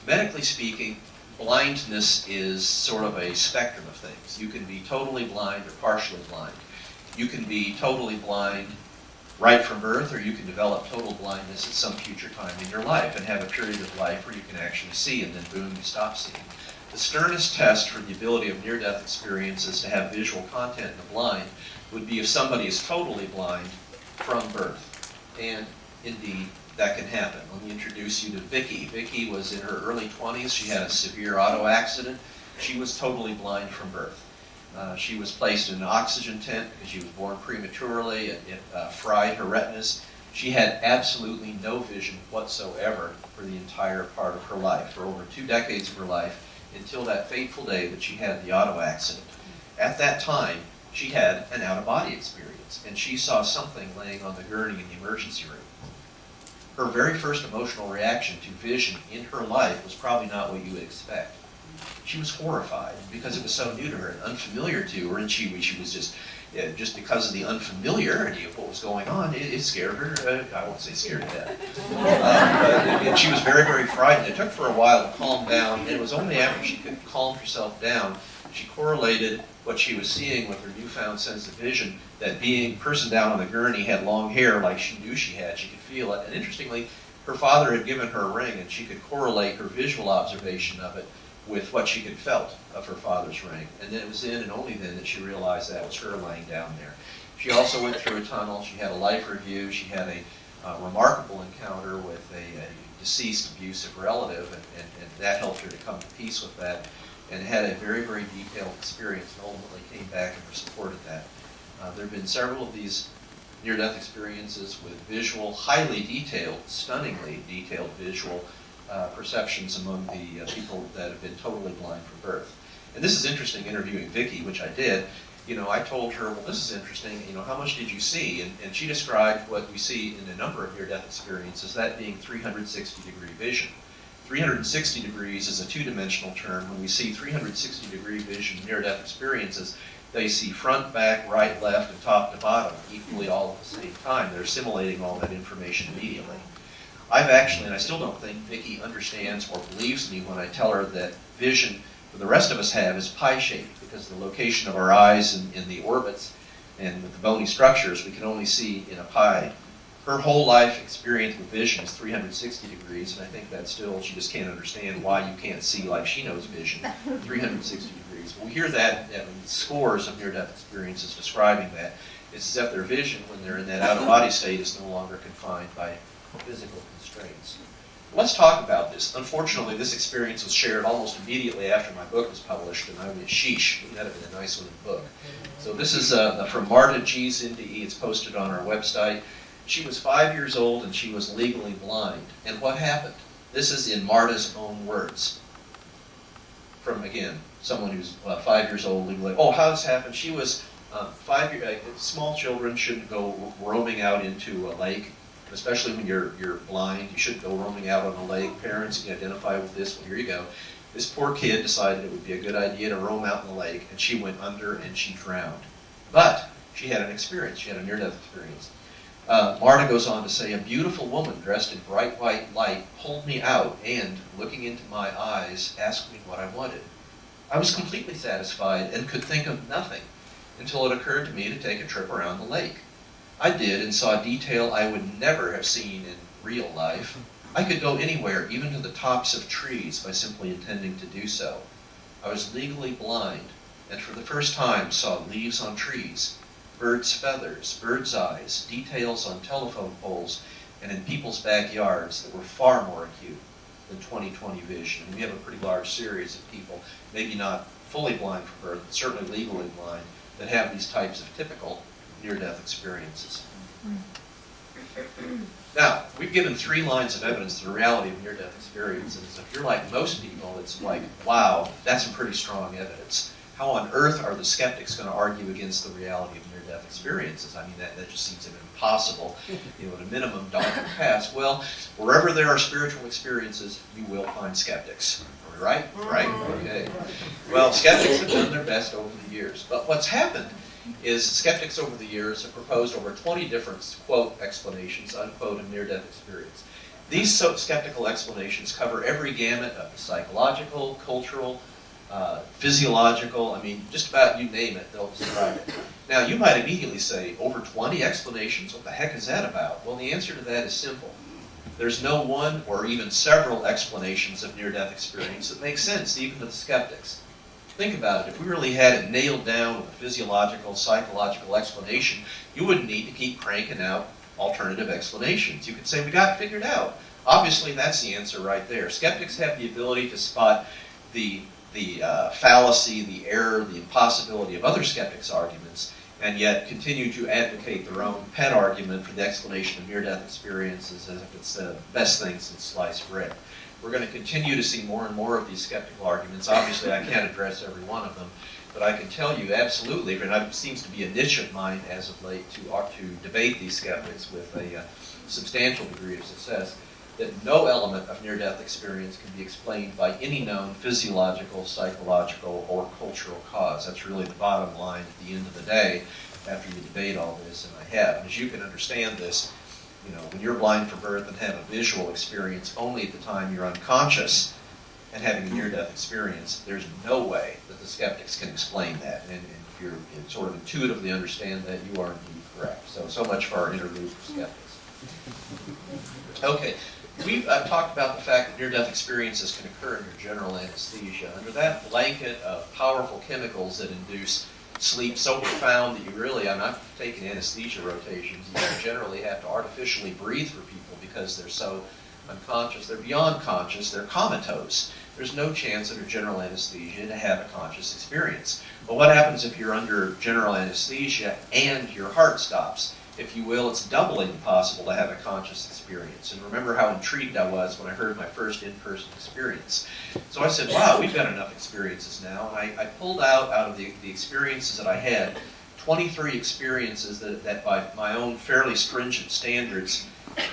medically speaking, blindness is sort of a spectrum of things. You can be totally blind or partially blind. You can be totally blind right from birth, or you can develop total blindness at some future time in your life and have a period of life where you can actually see, and then boom, you stop seeing. The sternest test for the ability of near-death experiences to have visual content in the blind would be if somebody is totally blind from birth. And indeed, that can happen. Let me introduce you to Vicki. Vicki was in her early 20s. She had a severe auto accident. She was totally blind from birth. She was placed in an oxygen tent because she was born prematurely. It fried her retinas. She had absolutely no vision whatsoever for the entire part of her life, for over 2 decades of her life, until that fateful day that she had the auto accident. At that time, she had an out-of-body experience, and she saw something laying on the gurney in the emergency room. Her very first emotional reaction to vision in her life was probably not what you would expect. She was horrified because it was so new to her and unfamiliar to her, and she was just because of the unfamiliarity of what was going on, it scared her. I won't say scared to death. And she was very, very frightened. It took for a while to calm down, and it was only after she could calm herself down, she correlated what she was seeing with her newfound sense of vision, that being person down on the gurney had long hair like she knew she had. She could feel it. And interestingly, her father had given her a ring, and she could correlate her visual observation of it with what she had felt of her father's ring. And then it was then and only then that she realized that was her laying down there. She also went through a tunnel. She had a life review. She had a remarkable encounter with a deceased abusive relative, and that helped her to come to peace with that, and had a very, very detailed experience, and ultimately came back and supported that. There have been several of these near-death experiences with visual, highly detailed, stunningly detailed visual perceptions among the people that have been totally blind from birth. And this is interesting, interviewing Vicki, which I did. I told her, well, this is interesting, how much did you see? And she described what we see in a number of near-death experiences, that being 360-degree vision. 360 degrees is a two-dimensional term. When we see 360-degree vision near-death experiences, they see front, back, right, left, and top to bottom equally all at the same time. They're assimilating all that information immediately. I've actually, and I still don't think Vicki understands or believes me when I tell her that vision that the rest of us have is pie-shaped, because the location of our eyes in the orbits and with the bony structures, we can only see in a pie. Her whole life experience with vision is 360 degrees, and I think that still, she just can't understand why you can't see like she knows vision, 360 degrees. We hear that in scores of near-death experiences describing that. It's as if their vision, when they're in that out-of-body state, is no longer confined by physical constraints. Let's talk about this. Unfortunately, this experience was shared almost immediately after my book was published, and I went, sheesh, wouldn't that have been a nice little book? So this is from Marta G. Zindagi. It's posted on our website. She was 5 years old, and she was legally blind. And what happened? This is in Marta's own words. From, again, someone who's 5 years old, legally. Oh, how this happened? She was small children shouldn't go roaming out into a lake. Especially when you're blind, you shouldn't go roaming out on the lake. Parents can identify with this. Well, here you go. This poor kid decided it would be a good idea to roam out in the lake, and she went under and she drowned. But she had an experience. She had a near-death experience. Marta goes on to say, a beautiful woman dressed in bright white light pulled me out and, looking into my eyes, asked me what I wanted. I was completely satisfied and could think of nothing until it occurred to me to take a trip around the lake. I did, and saw detail I would never have seen in real life. I could go anywhere, even to the tops of trees, by simply intending to do so. I was legally blind, and for the first time saw leaves on trees, birds' feathers, birds' eyes, details on telephone poles, and in people's backyards that were far more acute than 20/20 vision. And we have a pretty large series of people, maybe not fully blind from birth, but certainly legally blind, that have these types of typical near-death experiences. Now, we've given 3 lines of evidence to the reality of near-death experiences. If you're like most people, it's like, wow, that's some pretty strong evidence. How on earth are the skeptics going to argue against the reality of near-death experiences? I mean, that just seems impossible, at a minimum, daunting task. Well, wherever there are spiritual experiences, you will find skeptics. Are we right? Right? Okay. Well, skeptics have done their best over the years. But what's happened is skeptics over the years have proposed over 20 different, quote, explanations, unquote, of near-death experience. These skeptical explanations cover every gamut of the psychological, cultural, physiological, I mean, just about you name it, they'll describe it. Now, you might immediately say, over 20 explanations? What the heck is that about? Well, the answer to that is simple. There's no one or even several explanations of near-death experience that make sense, even to the skeptics. Think about it. If we really had it nailed down with a physiological, psychological explanation, you wouldn't need to keep cranking out alternative explanations. You could say, we got it figured out. Obviously, that's the answer right there. Skeptics have the ability to spot the fallacy, the error, the impossibility of other skeptics' arguments, and yet continue to advocate their own pet argument for the explanation of near-death experiences as if it's the best thing since sliced bread. We're going to continue to see more and more of these skeptical arguments. Obviously, I can't address every one of them, but I can tell you absolutely, and it seems to be a niche of mine as of late to debate these skeptics with a substantial degree of success, that no element of near-death experience can be explained by any known physiological, psychological, or cultural cause. That's really the bottom line at the end of the day after you debate all this, and I have. And as you can understand this, when you're blind from birth and have a visual experience only at the time you're unconscious and having a near-death experience, there's no way that the skeptics can explain that. And if you sort of intuitively understand that, you are indeed correct. So much for our interlude for skeptics. Okay. We've talked about the fact that near-death experiences can occur under general anesthesia. Under that blanket of powerful chemicals that induce sleep so profound that you really, I'm not taking anesthesia rotations, you generally have to artificially breathe for people because they're so unconscious. They're beyond conscious, they're comatose. There's no chance under general anesthesia to have a conscious experience. But what happens if you're under general anesthesia and your heart stops? If you will, it's doubly impossible to have a conscious experience. And remember how intrigued I was when I heard my first in-person experience. So I said, wow, we've got enough experiences now. And I pulled out of the experiences that I had, 23 experiences that by my own fairly stringent standards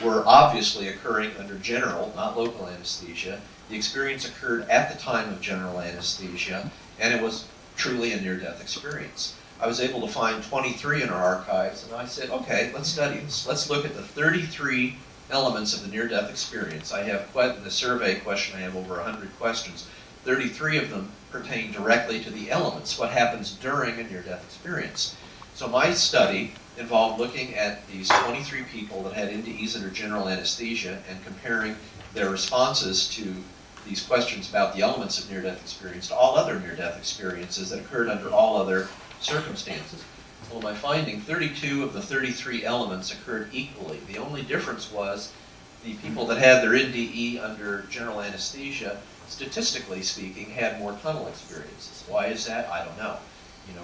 were obviously occurring under general, not local anesthesia. The experience occurred at the time of general anesthesia, and it was truly a near-death experience. I was able to find 23 in our archives, and I said, okay, let's study this. Let's look at the 33 elements of the near-death experience. I have, in the survey question, I have over 100 questions. 33 of them pertain directly to the elements, what happens during a near-death experience. So my study involved looking at these 23 people that had NDEs under general anesthesia and comparing their responses to these questions about the elements of near-death experience to all other near-death experiences that occurred under all other circumstances. Well, my finding, 32 of the 33 elements occurred equally. The only difference was the people that had their NDE under general anesthesia, statistically speaking, had more tunnel experiences. Why is that? I don't know.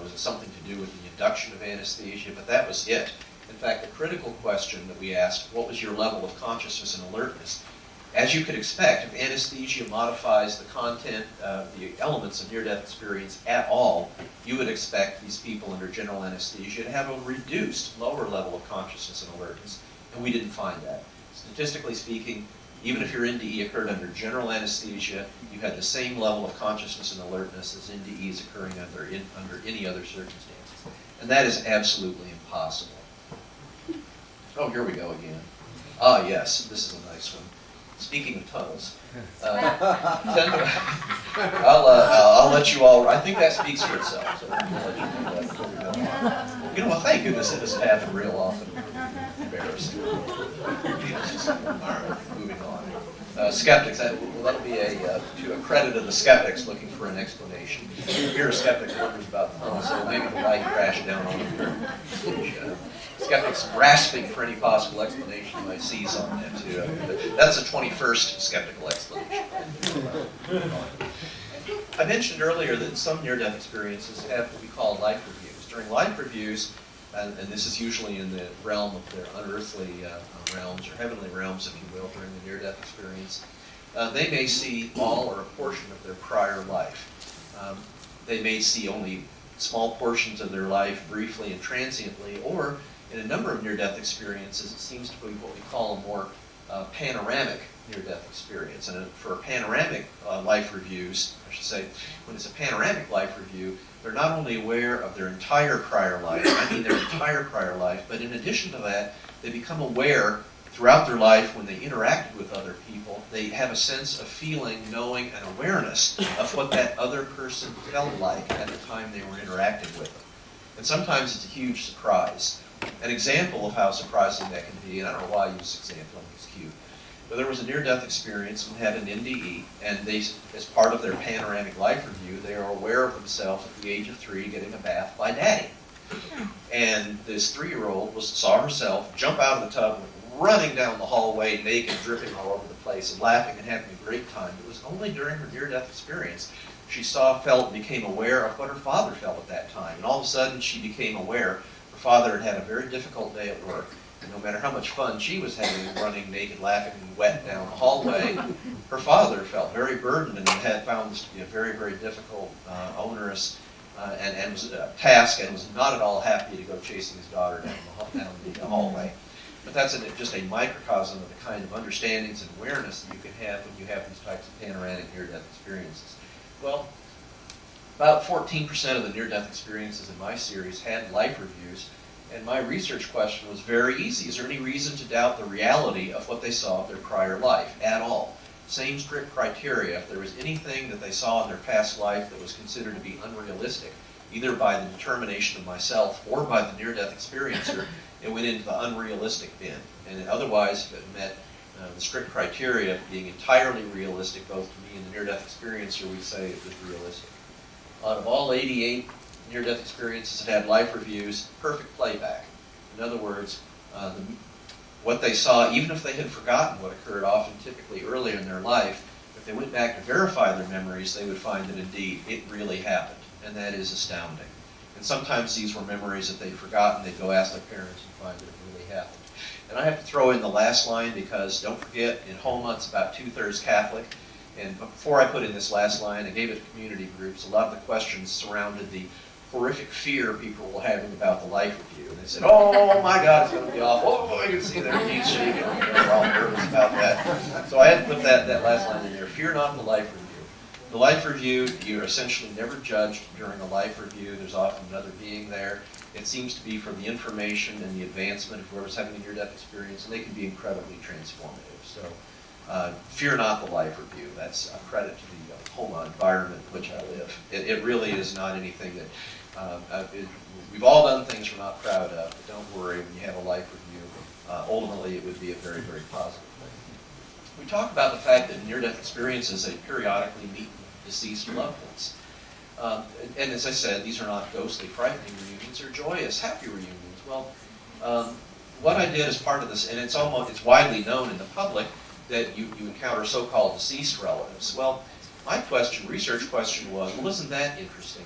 Is it something to do with the induction of anesthesia? But that was it. In fact, the critical question that we asked, what was your level of consciousness and alertness? As you could expect, if anesthesia modifies the content of the elements of near-death experience at all, you would expect these people under general anesthesia to have a reduced, lower level of consciousness and alertness, and we didn't find that. Statistically speaking, even if your NDE occurred under general anesthesia, you had the same level of consciousness and alertness as NDEs occurring under any other circumstances. And that is absolutely impossible. Oh, here we go again. Ah, yes, this is a nice one. Speaking of tunnels, I'll let you all, I think that speaks for itself. So I'll let you know well, thank goodness it doesn't happen real often. Embarrassing. All right, moving on. Skeptics, that'll be to a credit of the skeptics looking for an explanation. Here a skeptic wonders about the tunnel, so maybe the light crashed down on them. Skeptics grasping for any possible explanation you might seize on that too. That's a 21st skeptical explanation. I mentioned earlier that some near-death experiences have what we call life reviews. During life reviews, and this is usually in the realm of their unearthly realms or heavenly realms, if you will, during the near-death experience, they may see all or a portion of their prior life. They may see only small portions of their life briefly and transiently, or in a number of near-death experiences, it seems to be what we call a more panoramic near-death experience. And for panoramic life reviews, I should say, when it's a panoramic life review, they're not only aware of their entire prior life, their entire prior life, but in addition to that, they become aware throughout their life when they interacted with other people, they have a sense of feeling, knowing, and awareness of what that other person felt like at the time they were interacting with them. And sometimes it's a huge surprise. An example of how surprising that can be, and I don't know why I use this example, I think it's cute, But there was a near-death experience and had an NDE, and they, as part of their panoramic life review, they are aware of themselves at the age of 3 getting a bath by daddy. And this 3-year-old saw herself jump out of the tub, running down the hallway naked, dripping all over the place, and laughing and having a great time. It was only during her near-death experience she saw, felt, and became aware of what her father felt at that time. And all of a sudden she became aware her father had had a very difficult day at work. And no matter how much fun she was having running naked, laughing, and wet down the hallway, her father felt very burdened and had found this to be a very, very difficult, onerous, and was a task, and was not at all happy to go chasing his daughter down the hallway. But that's just a microcosm of the kind of understandings and awareness that you can have when you have these types of panoramic near-death experiences. Well, about 14% of the near-death experiences in my series had life reviews, and my research question was very easy. Is there any reason to doubt the reality of what they saw of their prior life at all? Same strict criteria. If there was anything that they saw in their past life that was considered to be unrealistic, either by the determination of myself or by the near-death experiencer, it went into the unrealistic bin. And otherwise, if it met the strict criteria of being entirely realistic, both to me and the near-death experiencer, we'd say it was realistic. Out of all 88 near-death experiences that had life reviews, perfect playback. In other words, what they saw, even if they had forgotten what occurred, often typically earlier in their life, if they went back to verify their memories, they would find that indeed it really happened, and that is astounding. And sometimes these were memories that they'd forgotten. They'd go ask their parents and find that it really happened. And I have to throw in the last line because, don't forget, in Homa it's about 2/3 Catholic. And before I put in this last line, I gave it to community groups. A lot of the questions surrounded the horrific fear people were having about the life review. And they said, oh my God, it's going to be awful. Oh, you can see their knees shaking. They're all nervous about that. So I had to put that last line in there. Fear not the life review. The life review, you're essentially never judged during a life review. There's often another being there. It seems to be for the information and the advancement of whoever's having a near-death experience, and they can be incredibly transformative. So fear not the life review. That's a credit to the Homa environment in which I live. It really is not anything that, we've all done things we're not proud of, but don't worry, when you have a life review, ultimately it would be a very, very positive thing. We talk about the fact that near-death experiences, they periodically meet deceased loved ones. And as I said, these are not ghostly, frightening reunions, they're joyous, happy reunions. Well, what I did as part of this, and it's widely known in the public that you encounter so-called deceased relatives. Well, my research question was, well, isn't that interesting?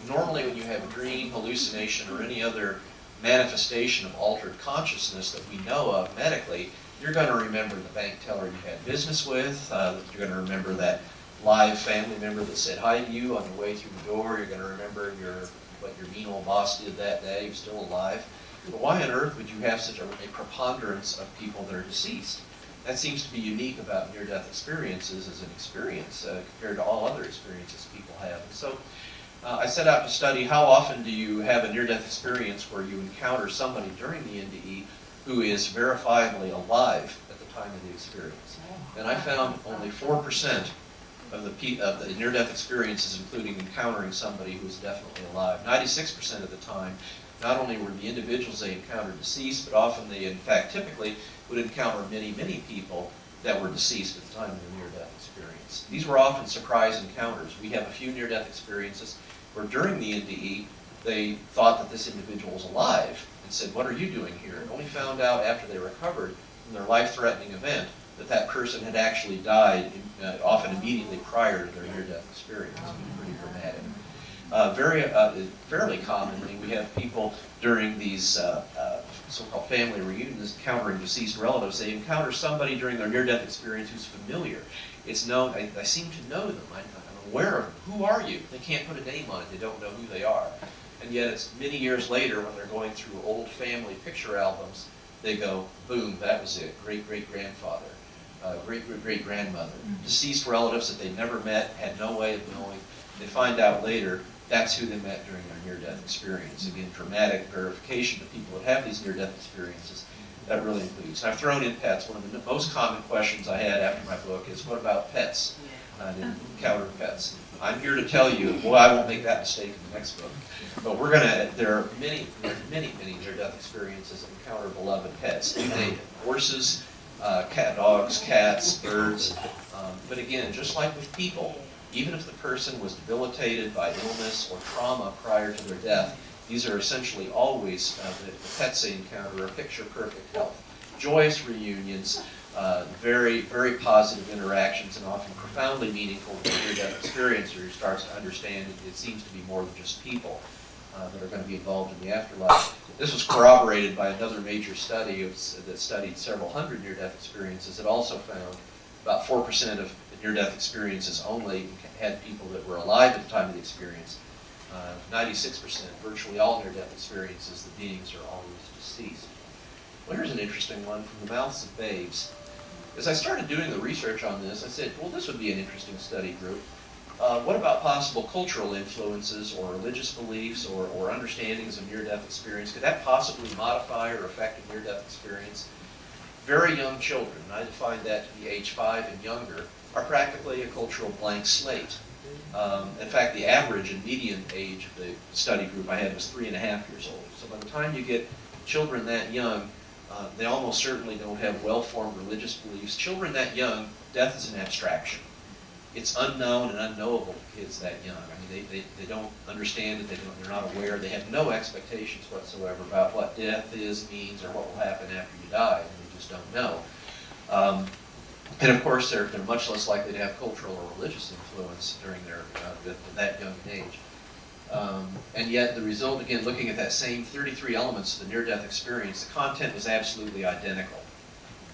Normally when you have a dream, hallucination, or any other manifestation of altered consciousness that we know of medically, you're going to remember the bank teller you had business with, you're going to remember that live family member that said hi to you on your way through the door, you're going to remember what your mean old boss did that day, who's still alive. But why on earth would you have such a preponderance of people that are deceased? That seems to be unique about near-death experiences as an experience compared to all other experiences people have. And so I set out to study how often do you have a near-death experience where you encounter somebody during the NDE who is verifiably alive at the time of the experience. And I found only 4% of the near-death experiences, including encountering somebody who is definitely alive. 96% of the time, not only were the individuals they encountered deceased, but often they, in fact, typically would encounter many, many people that were deceased at the time of the near-death experience. These were often surprise encounters. We have a few near-death experiences where during the NDE, they thought that this individual was alive and said, what are you doing here? And only found out after they recovered from their life-threatening event that that person had actually died often immediately prior to their near-death experience. It was pretty dramatic. Fairly commonly, we have people during these so-called family reunions encountering deceased relatives. They encounter somebody during their near-death experience who's familiar. It's known, I seem to know them, I'm aware of them. Who are you? They can't put a name on it, they don't know who they are. And yet it's many years later when they're going through old family picture albums, they go, boom, that was it, great-great-grandfather, great-great-great-grandmother. Deceased relatives that they never met, had no way of knowing. They find out later that's who they met during their near-death experience. Again, dramatic verification to people that have these near-death experiences. That really includes. I've thrown in pets. One of the most common questions I had after my book is, what about pets? I didn't encounter pets. I'm here to tell you, well, I won't make that mistake in the next book. But there are many near-death experiences that encounter beloved pets. Be they horses, dogs, cats, birds. But again, just like with people, even if the person was debilitated by illness or trauma prior to their death, these are essentially always, the pets they encounter, are picture-perfect health. Joyous reunions, very, very positive interactions, and often profoundly meaningful to the near-death experiencer who starts to understand it seems to be more than just people that are going to be involved in the afterlife. This was corroborated by another major study that studied several hundred near-death experiences. It also found about 4% of the near-death experiences only had people that were alive at the time of the experience. 96%, virtually all near-death experiences, the beings are always deceased. Well, here's an interesting one from the mouths of babes. As I started doing the research on this, I said, well, this would be an interesting study group. What about possible cultural influences or religious beliefs or understandings of near-death experience? Could that possibly modify or affect a near-death experience? Very young children, and I define that to be age 5 and younger, are practically a cultural blank slate. In fact, the average and median age of the study group I had was 3.5 years old. So by the time you get children that young, they almost certainly don't have well-formed religious beliefs. Children that young, death is an abstraction. It's unknown and unknowable to kids that young. I mean, they don't understand it, they're not aware, they have no expectations whatsoever about what death is, means, or what will happen after you die. They just don't know. And of course, they're much less likely to have cultural or religious influence during their that young age. And yet the result, again, looking at that same 33 elements of the near-death experience, the content was absolutely identical.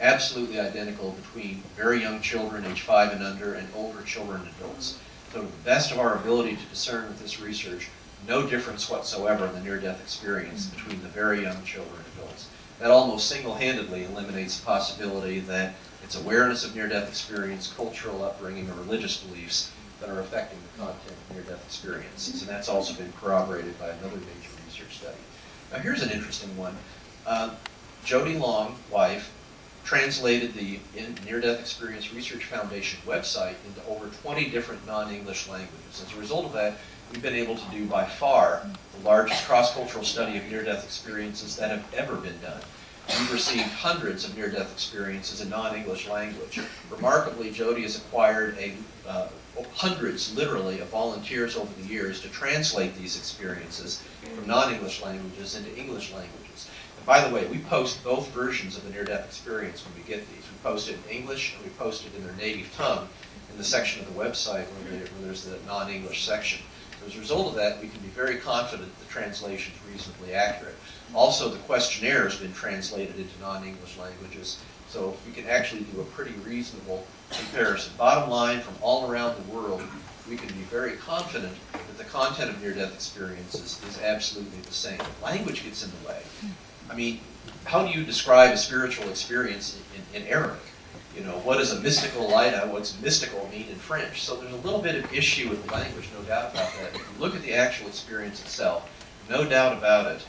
Absolutely identical between very young children, age 5 and under, and older children and adults. So to the best of our ability to discern with this research, no difference whatsoever in the near-death experience between the very young children and adults. That almost single-handedly eliminates the possibility that it's awareness of near-death experience, cultural upbringing, or religious beliefs that are affecting the content of near-death experiences. And that's also been corroborated by another major research study. Now here's an interesting one. Jody Long, wife, translated the Near-Death Experience Research Foundation website into over 20 different non-English languages. As a result of that, we've been able to do by far the largest cross-cultural study of near-death experiences that have ever been done. We've received hundreds of near-death experiences in non-English language. Remarkably, Jody has acquired hundreds, literally, of volunteers over the years to translate these experiences from non-English languages into English languages. And by the way, we post both versions of the near-death experience when we get these. We post it in English and we post it in their native tongue in the section of the website where there's the non-English section. As a result of that, we can be very confident the translation is reasonably accurate. Also, the questionnaire has been translated into non-English languages, so we can actually do a pretty reasonable comparison. Bottom line, from all around the world, we can be very confident that the content of near-death experiences is absolutely the same. Language gets in the way. I mean, how do you describe a spiritual experience in Arabic? You know, what is a mystical light? What's mystical mean in French? So there's a little bit of issue with language, no doubt about that. If you look at the actual experience itself, no doubt about it,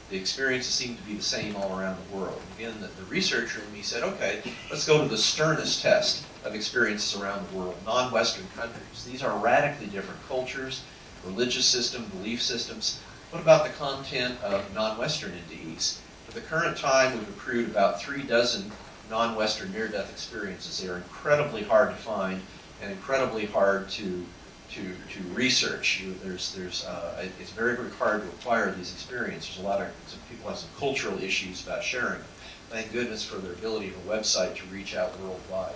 the experiences seem to be the same all around the world. Again, the researcher in me said, okay, let's go to the sternest test of experiences around the world, non-Western countries. These are radically different cultures, religious system, belief systems. What about the content of non-Western NDEs? At the current time, we've accrued about 36 non-Western near-death experiences. They are incredibly hard to find and incredibly hard to research. It's very, very hard to acquire these experiences. Some people have some cultural issues about sharing them. Thank goodness for their ability of a website to reach out worldwide.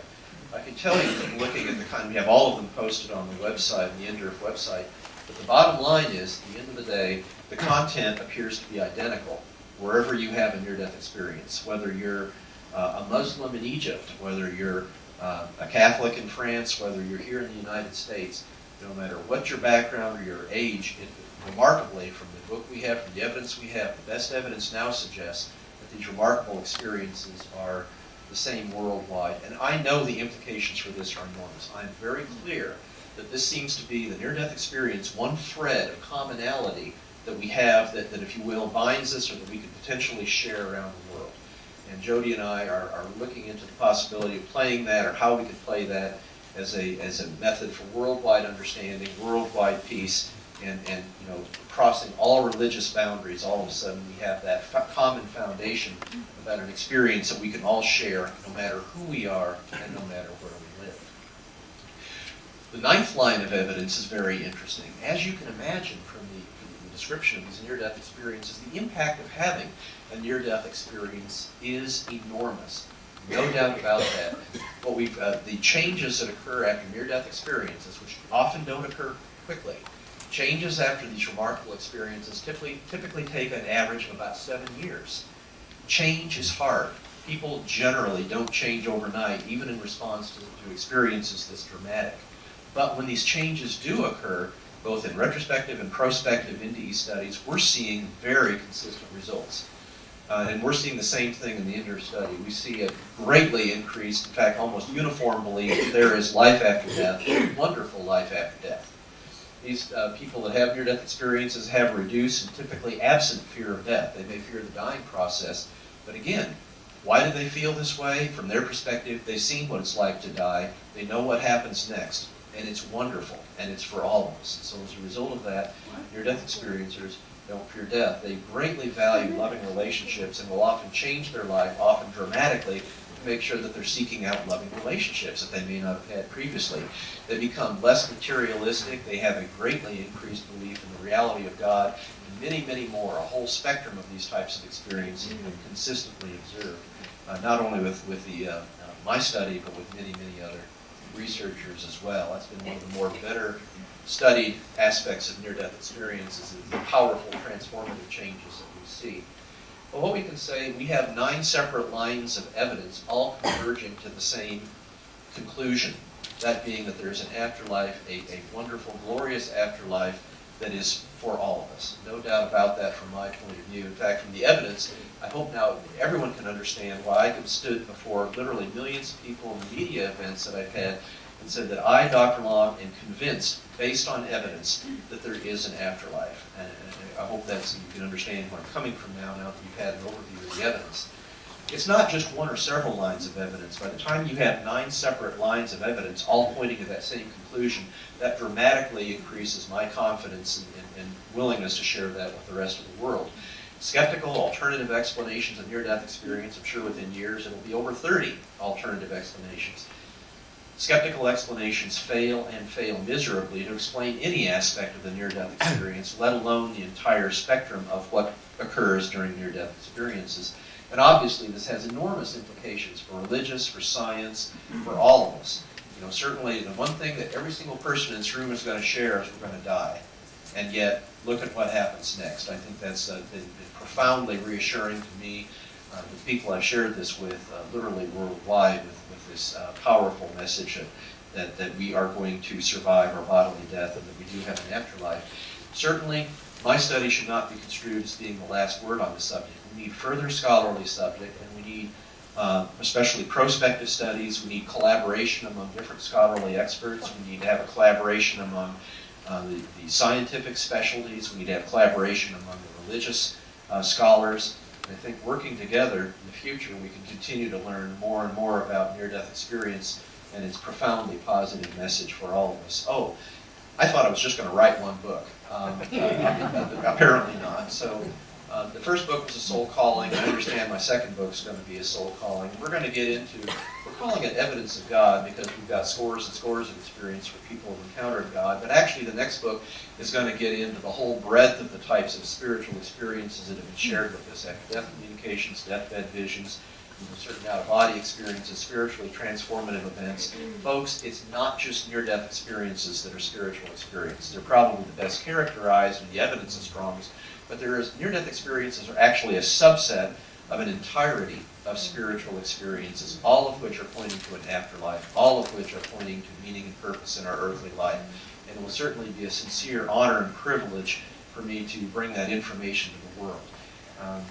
I can tell you from looking at the kind, we have all of them posted on the website, the NDERF website, but the bottom line is, at the end of the day, the content appears to be identical wherever you have a near-death experience, whether you're a Muslim in Egypt, whether you're a Catholic in France, whether you're here in the United States, no matter what your background or your age, remarkably, from the book we have, from the evidence we have, the best evidence now suggests that these remarkable experiences are the same worldwide. And I know the implications for this are enormous. I'm very clear that this seems to be the near-death experience, one thread of commonality that we have that, if you will, binds us or that we could potentially share around the world. And Jody and I are looking into the possibility of playing that, or how we could play that as a method for worldwide understanding, worldwide peace, and crossing all religious boundaries, all of a sudden we have that common foundation about an experience that we can all share, no matter who we are and no matter where we live. The ninth line of evidence is very interesting. As you can imagine from the description of these near-death experiences, the impact of having a near-death experience is enormous. No doubt about that. The changes that occur after near-death experiences, which often don't occur quickly, changes after these remarkable experiences typically take an average of about 7 years. Change is hard. People generally don't change overnight, even in response to experiences this dramatic. But when these changes do occur, both in retrospective and prospective NDE studies, we're seeing very consistent results. And we're seeing the same thing in the INDER study. We see a greatly increased, in fact, almost uniform belief that there is life after death, wonderful life after death. These people that have near-death experiences have reduced and typically absent fear of death. They may fear the dying process, but again, why do they feel this way? From their perspective, they've seen what it's like to die. They know what happens next, and it's wonderful, and it's for all of us. So as a result of that, near-death experiencers don't fear death. They greatly value loving relationships and will often change their life, often dramatically, to make sure that they're seeking out loving relationships that they may not have had previously. They become less materialistic. They have a greatly increased belief in the reality of God, and many, many more. A whole spectrum of these types of experiences have been consistently observed, not only with my study, but with many, many other researchers as well. That's been one of the more better studied aspects of near-death experiences, is the powerful transformative changes that we see. Well, what we can say, we have 9 separate lines of evidence, all converging to the same conclusion, that being that there's an afterlife, a wonderful, glorious afterlife that is for all of us. No doubt about that from my point of view. In fact, from the evidence, I hope now everyone can understand why I have stood before literally millions of people in the media events that I've had and said that I, Dr. Long, am convinced, based on evidence, that there is an afterlife. And I hope that you can understand where I'm coming from now that you've had an overview of the evidence. It's not just one or several lines of evidence. By the time you have 9 separate lines of evidence, all pointing to that same conclusion, that dramatically increases my confidence and willingness to share that with the rest of the world. Skeptical, alternative explanations of near-death experience, I'm sure within years it'll be over 30 alternative explanations. Skeptical explanations fail and fail miserably to explain any aspect of the near-death experience, let alone the entire spectrum of what occurs during near-death experiences. And obviously this has enormous implications for religious, for science, for all of us. Certainly the one thing that every single person in this room is going to share is we're going to die. And yet, look at what happens next. I think that's been profoundly reassuring to me, the people I've shared this with, literally worldwide, with this powerful message that we are going to survive our bodily death and that we do have an afterlife. Certainly, my study should not be construed as being the last word on the subject. We need further scholarly subject, and we need especially prospective studies. We need collaboration among different scholarly experts. We need to have a collaboration among the scientific specialties. We need to have collaboration among the religious scholars. And I think working together in the future, we can continue to learn more and more about near-death experience and its profoundly positive message for all of us. Oh, I thought I was just going to write one book. Apparently not. So the first book was A Soul Calling. I understand my second book is going to be A Soul Calling. We're going to get into, we're calling it Evidence of God because we've got scores and scores of experience where people have encountered God. But actually the next book is going to get into the whole breadth of the types of spiritual experiences that have been shared with us: after-death communications, deathbed visions, certain out-of-body experiences, spiritually transformative events. Folks, it's not just near-death experiences that are spiritual experiences. They're probably the best characterized and the evidence is strongest, but near-death experiences are actually a subset of an entirety of spiritual experiences, all of which are pointing to an afterlife, all of which are pointing to meaning and purpose in our earthly life. And it will certainly be a sincere honor and privilege for me to bring that information to the world.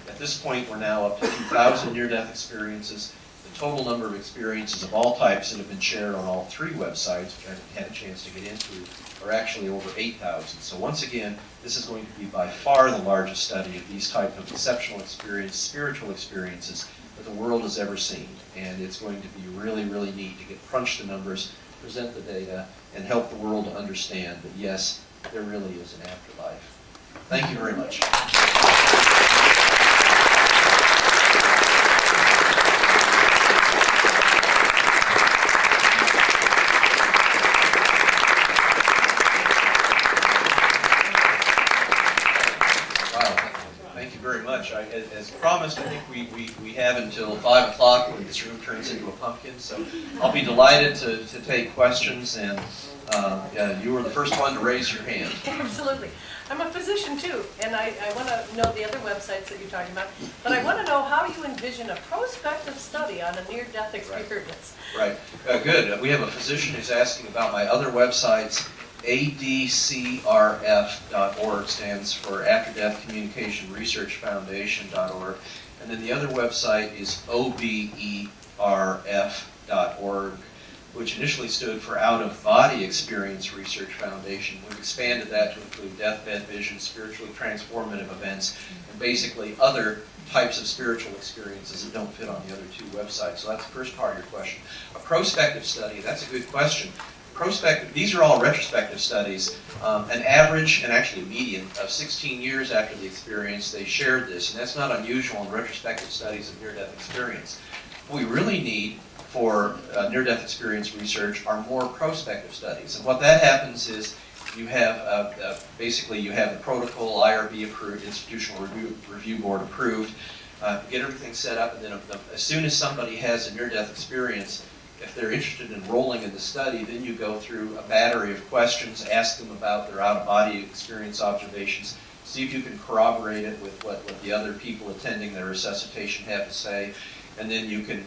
At this point, we're now up to 2,000 near-death experiences. The total number of experiences of all types that have been shared on all 3 websites, which I haven't had a chance to get into, are actually over 8,000. So once again, this is going to be by far the largest study of these types of exceptional experiences, spiritual experiences, that the world has ever seen. And it's going to be really, really neat to crunch the numbers, present the data, and help the world to understand that yes, there really is an afterlife. Thank you very much. Thank you very much. As promised, I think we have until 5 o'clock when this room turns into a pumpkin. So I'll be delighted to take questions. And yeah, you were the first one to raise your hand. Absolutely. I'm a physician too, and I want to know the other websites that you're talking about. But I want to know how you envision a prospective study on a near-death experience. Right. Good. We have a physician who's asking about my other websites. ADCRF.org stands for After Death Communication Research Foundation.org. And then the other website is OBERF.org, which initially stood for Out of Body Experience Research Foundation. We've expanded that to include deathbed vision, spiritually transformative events, and basically other types of spiritual experiences that don't fit on the other two websites. So that's the first part of your question. A prospective study, that's a good question. Prospective, these are all retrospective studies. An average, and actually a median, of 16 years after the experience, they shared this, and that's not unusual in retrospective studies of near-death experience. What we really need for near-death experience research are more prospective studies. And what that happens is you have, basically you have the protocol, IRB approved, Institutional Review Board approved, get everything set up, and then as soon as somebody has a near-death experience, if they're interested in enrolling in the study, then you go through a battery of questions, ask them about their out-of-body experience observations, see if you can corroborate it with what the other people attending their resuscitation have to say, and then you can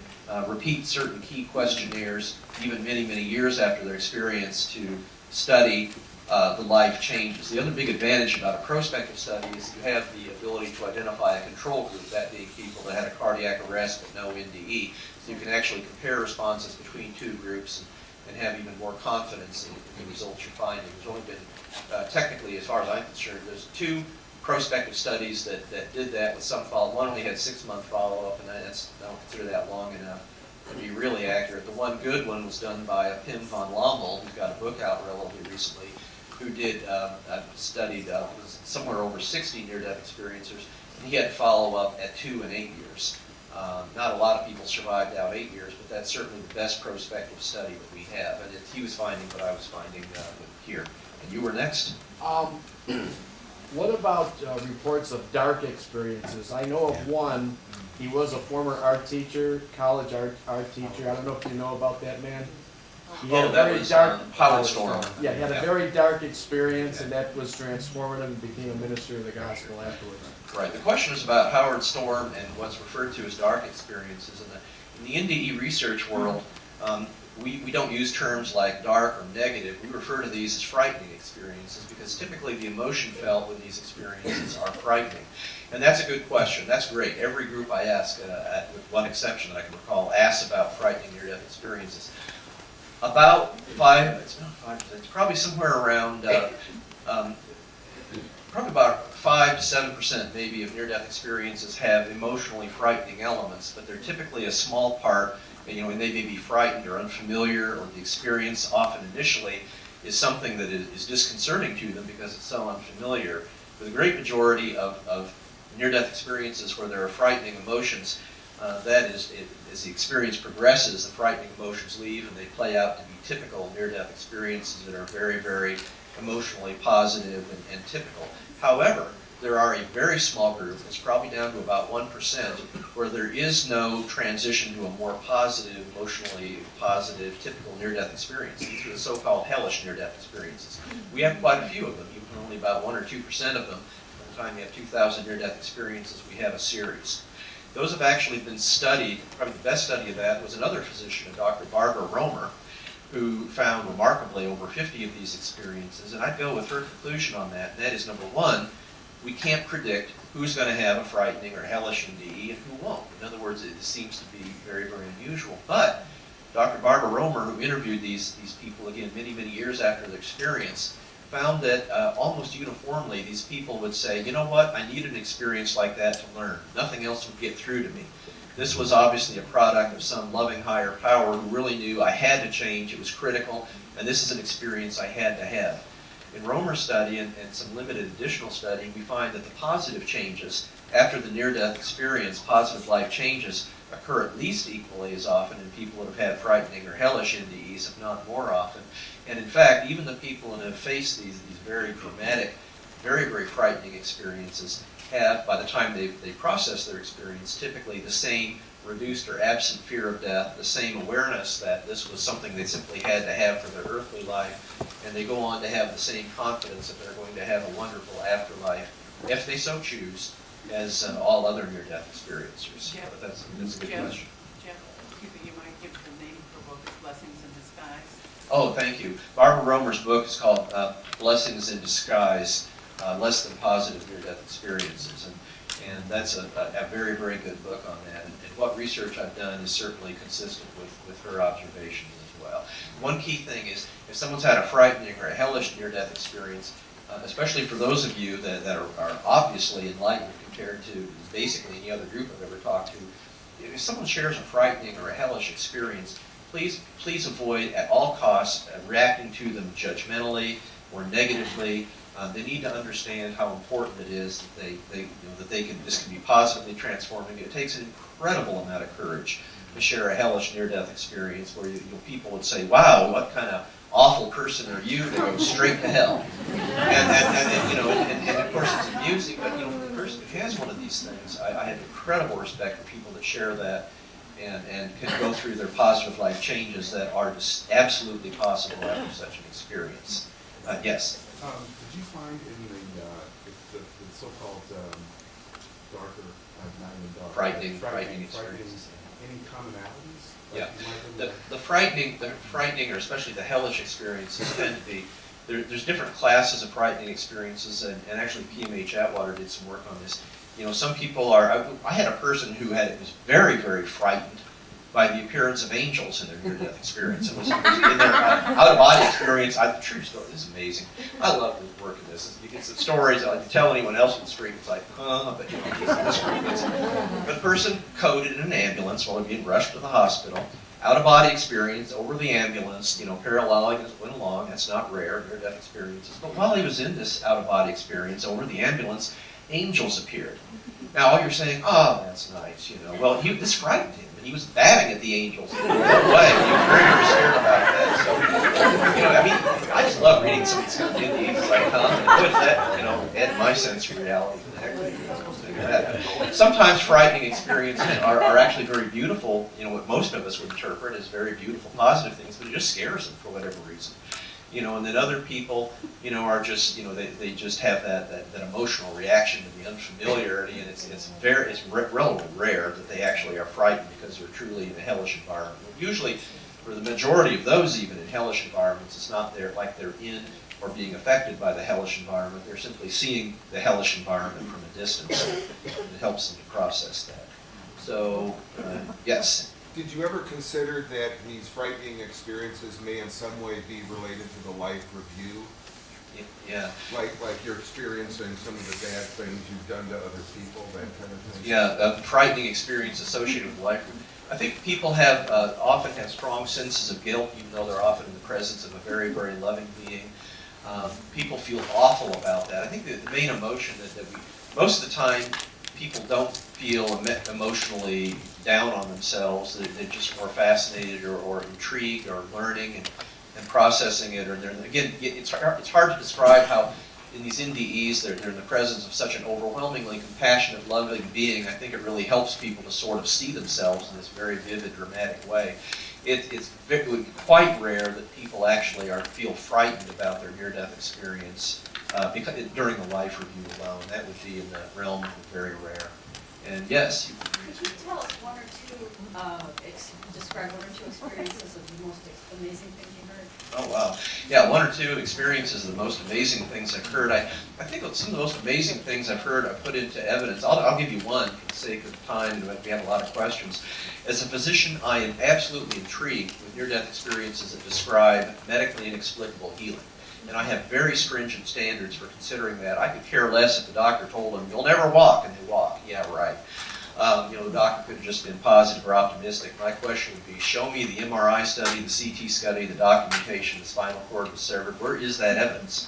repeat certain key questionnaires even many, many years after their experience to study the life changes. The other big advantage about a prospective study is you have the ability to identify a control group, that being people that had a cardiac arrest but no NDE. So you can actually compare responses between two groups and have even more confidence in the results you're finding. There's only been, technically, as far as I'm concerned, there's 2 prospective studies that did that with some follow-up. One only had 6-month follow-up, and I don't consider that long enough to be really accurate. The one good one was done by Pim van Lommel, who's got a book out relatively recently, who did studied somewhere over 60 near-death experiencers, and he had follow-up at 2 and 8 years. Not a lot of people survived out 8 years, but that's certainly the best prospective study that we have. And he was finding what I was finding here. And you were next. What about reports of dark experiences? I know of one. He was a former art teacher, college art teacher. I don't know if you know about that man. He had a that very was dark Howard Storm. Yeah, he had a very dark experience, and that was transformative and became a minister of the gospel afterwards. Right. The question is about Howard Storm and what's referred to as dark experiences. In the NDE research world, we don't use terms like dark or negative. We refer to these as frightening experiences because typically the emotion felt with these experiences are frightening. And that's a good question. That's great. Every group I ask, with one exception that I can recall, asks about frightening near-death experiences. About it's probably somewhere around, probably about 5 to 7% maybe of near-death experiences have emotionally frightening elements, but they're typically a small part. You know, and they may be frightened or unfamiliar, or the experience often initially is something that is disconcerting to them because it's so unfamiliar. For the great majority of near-death experiences where there are frightening emotions, that is, as the experience progresses, the frightening emotions leave and they play out to be typical near-death experiences that are very, very emotionally positive and typical. However, there are a very small group, it's probably down to about 1%, where there is no transition to a more positive, emotionally positive, typical near-death experience. These are the so-called hellish near-death experiences. We have quite a few of them, even only about 1 or 2% of them. By the time you have 2,000 near-death experiences, we have a series. Those have actually been studied. Probably the best study of that was another physician, Dr. Barbara Romer, who found remarkably over 50 of these experiences. And I'd go with her conclusion on that, and that is, number one, we can't predict who's going to have a frightening or hellish NDE and who won't. In other words, it seems to be very, very unusual. But Dr. Barbara Romer, who interviewed these people, again, many, many years after their experience, found that almost uniformly these people would say, you know what, I need an experience like that to learn. Nothing else would get through to me. This was obviously a product of some loving higher power who really knew I had to change, it was critical, and this is an experience I had to have. In Romer's study and some limited additional study, we find that the positive changes after the near-death experience, positive life changes, occur at least equally as often in people that have had frightening or hellish NDEs, if not more often. And in fact, even the people that have faced these very dramatic, very, very frightening experiences have, by the time they process their experience, typically the same reduced or absent fear of death, the same awareness that this was something they simply had to have for their earthly life, and they go on to have the same confidence that they're going to have a wonderful afterlife, if they so choose, as all other near-death experiencers. Jeff? But that's a good Jeff? question. Jeff, you might give the name for both his Blessings in Disguise. Oh, thank you. Barbara Romer's book is called Blessings in Disguise, Less Than Positive Near-Death Experiences. And that's a very, very good book on that. And what research I've done is certainly consistent with her observations as well. One key thing is, if someone's had a frightening or a hellish near-death experience, especially for those of you that are obviously enlightened compared to basically any other group I've ever talked to, if someone shares a frightening or a hellish experience, please avoid at all costs reacting to them judgmentally or negatively. They need to understand how important it is that this can be positively transforming. It takes an incredible amount of courage to share a hellish near-death experience where people would say, "Wow, what kind of awful person are you to go straight to hell?" And of course it's amusing, but for the person who has one of these things, I have incredible respect for people that share that and can go through their positive life changes that are just absolutely possible after such an experience. Yes. Did you find in the so-called darker, not even dark, frightening experiences, any commonalities? Yeah, Like you might the frightening, or especially the hellish experiences tend to be, there's different classes of frightening experiences, and actually PMH Atwater did some work on this. Some people I had a person who was very, very frightened by the appearance of angels in their near-death experience. It was in their out-of-body experience. The true story, this is amazing. I love working this. You get some stories, I can tell anyone else in the street, it's like, but this group gets it. But the person coded in an ambulance while being rushed to the hospital. Out-of-body experience over the ambulance, paralleling as it went along. That's not rare, near-death experiences. But while he was in this out-of-body experience over the ambulance, angels appeared. Now, all you're saying, oh, that's nice, Well, this frightened him. He was batting at the angels in a way. He was very, very scared about that. So, I just love reading some of these kind of Indians like, and put that, add my sense of reality to the heck. Sometimes frightening experiences are actually very beautiful, what most of us would interpret as very beautiful, positive things, but it just scares them for whatever reason. And then other people, are just, they just have that emotional reaction to the unfamiliarity, and it's relatively rare that they actually are frightened because they're truly in a hellish environment. Usually, for the majority of those even in hellish environments, it's not like they're in or being affected by the hellish environment. They're simply seeing the hellish environment from a distance, and it helps them to process that. So, yes. Did you ever consider that these frightening experiences may in some way be related to the life review? Yeah. Like you're experiencing some of the bad things you've done to other people, that kind of thing? Yeah, frightening experience associated with life review. I think people often have strong senses of guilt, even though they're often in the presence of a very, very loving being. People feel awful about that. I think the main emotion that most of the time, people don't feel emotionally down on themselves. They're just more fascinated or intrigued or learning and processing it. Or again, it's hard to describe how in these NDEs they're in the presence of such an overwhelmingly compassionate, loving being. I think it really helps people to sort of see themselves in this very vivid, dramatic way. It's quite rare that people actually feel frightened about their near-death experience because during the life review alone. That would be in the realm of very rare. And yes. Could you tell us one or two, describe one or two experiences of the most amazing things you heard? Oh, wow. Yeah, one or two experiences of the most amazing things I've heard. I think some of the most amazing things I've heard I've put into evidence. I'll give you one for the sake of time, and we have a lot of questions. As a physician, I am absolutely intrigued with near-death experiences that describe medically inexplicable healing. And I have very stringent standards for considering that. I could care less if the doctor told them, "You'll never walk," and they walk. Yeah, right. The doctor could have just been positive or optimistic. My question would be, show me the MRI study, the CT study, the documentation, the spinal cord was severed. Where is that evidence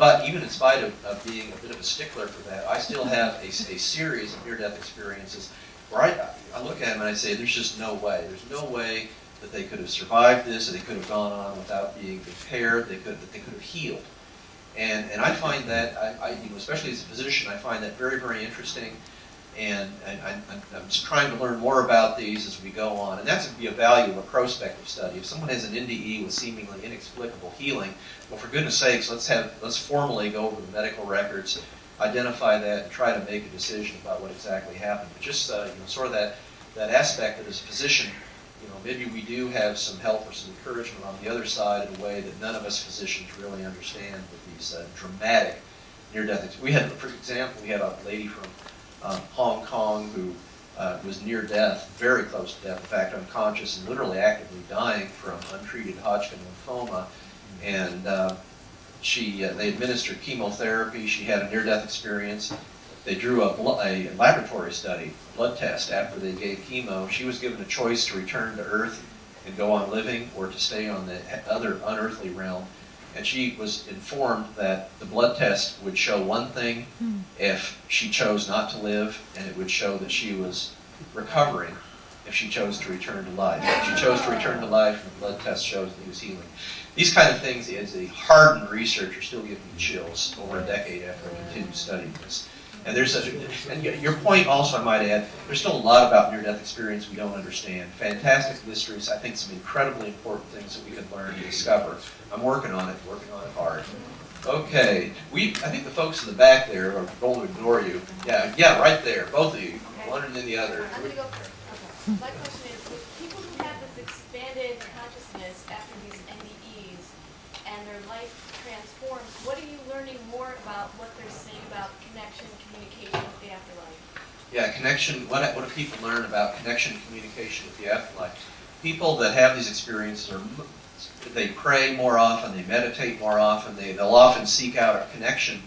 But even in spite of being a bit of a stickler for that, I still have a series of near-death experiences where I look at them and I say, there's just no way. There's no way that they could have survived this, or they could have gone on without being impaired, that they could have healed. And I find that, especially as a physician, I find that very, very interesting. And I'm just trying to learn more about these as we go on. And that's the value of a prospective study. If someone has an NDE with seemingly inexplicable healing, well, for goodness sakes, let's formally go over the medical records, identify that, and try to make a decision about what exactly happened. But just sort of that aspect that as a physician, maybe we do have some help or some encouragement on the other side in a way that none of us physicians really understand with these dramatic near-death. For example, we had a lady from Hong Kong who was near death, very close to death, in fact unconscious and literally actively dying from untreated Hodgkin lymphoma. And they administered chemotherapy. She had a near-death experience. They drew a laboratory study, a blood test after they gave chemo. She was given a choice to return to Earth and go on living or to stay on the other unearthly realm. And she was informed that the blood test would show one thing if she chose not to live, and it would show that she was recovering if she chose to return to life. If she chose to return to life, the blood test shows that he was healing. These kind of things, as a hardened researcher, still give me chills over a decade after I continue studying this. And your point also, I might add, there's still a lot about near-death experience we don't understand. Fantastic mysteries, I think some incredibly important things that we can learn and discover. I'm working on it hard. Okay, I think the folks in the back there are going to ignore you. Yeah, right there, both of you, one and then the other. I'm gonna go first. Okay. My question is, with people who have this expanded consciousness after these NDEs and their life transforms, what are you learning more about what they're saying about connection, communication with the afterlife? Yeah, connection, what do people learn about connection and communication with the afterlife? People that have these experiences they pray more often, they meditate more often, they'll often seek out a connection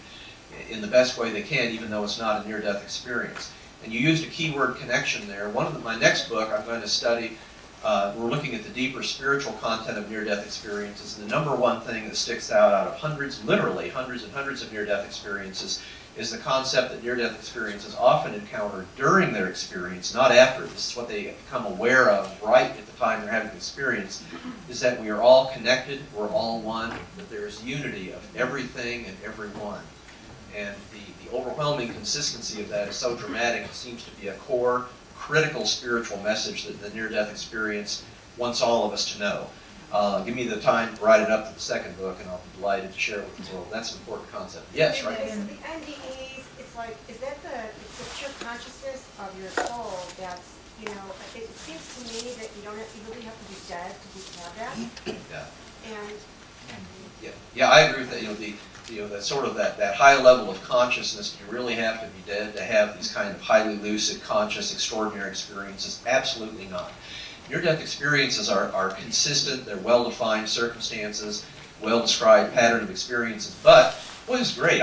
in the best way they can, even though it's not a near-death experience. And you used a keyword connection there. My next book I'm going to study, we're looking at the deeper spiritual content of near-death experiences. And the number one thing that sticks out of hundreds, literally hundreds and hundreds of near-death experiences, is the concept that near-death experiences often encounter during their experience, not after. This is what they become aware of right at the time they're having the experience, is that we are all connected, we're all one, that there is unity of everything and everyone. And the overwhelming consistency of that is so dramatic, it seems to be a core, critical spiritual message that the near-death experience wants all of us to know. Give me the time to write it up to the second book, and I'll be delighted to share it with the world. That's an important concept. Yes, right? So the NDEs, is that it's the pure consciousness of your soul that's, it seems to me that you really have to be dead to have that. Yeah. And Yeah, I agree with that. That sort of that high level of consciousness, you really have to be dead to have these kind of highly lucid, conscious, extraordinary experiences. Absolutely not. Near-death experiences are consistent, they're well-defined circumstances, well-described pattern of experiences, but what is great,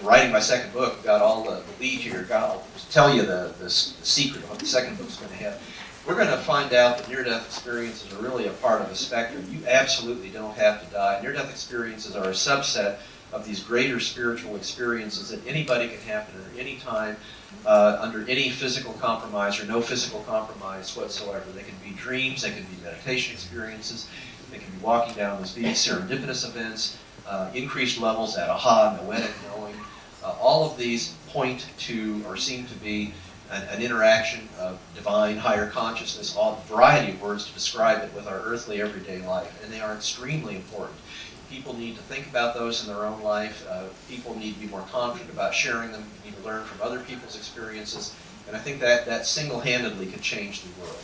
writing my second book, got all the lead here, I'll tell you the secret of what the second book's going to have. We're going to find out that near-death experiences are really a part of a spectrum. You absolutely don't have to die. Near-death experiences are a subset of these greater spiritual experiences that anybody can happen at any time, under any physical compromise or no physical compromise whatsoever. They can be dreams, they can be meditation experiences, they can be walking down these serendipitous events, increased levels at aha, noetic knowing. All of these point to or seem to be an interaction of divine, higher consciousness, a variety of words to describe it with our earthly everyday life, and they are extremely important. People need to think about those in their own life. People need to be more confident about sharing them. You need to learn from other people's experiences. And I think that single-handedly could change the world.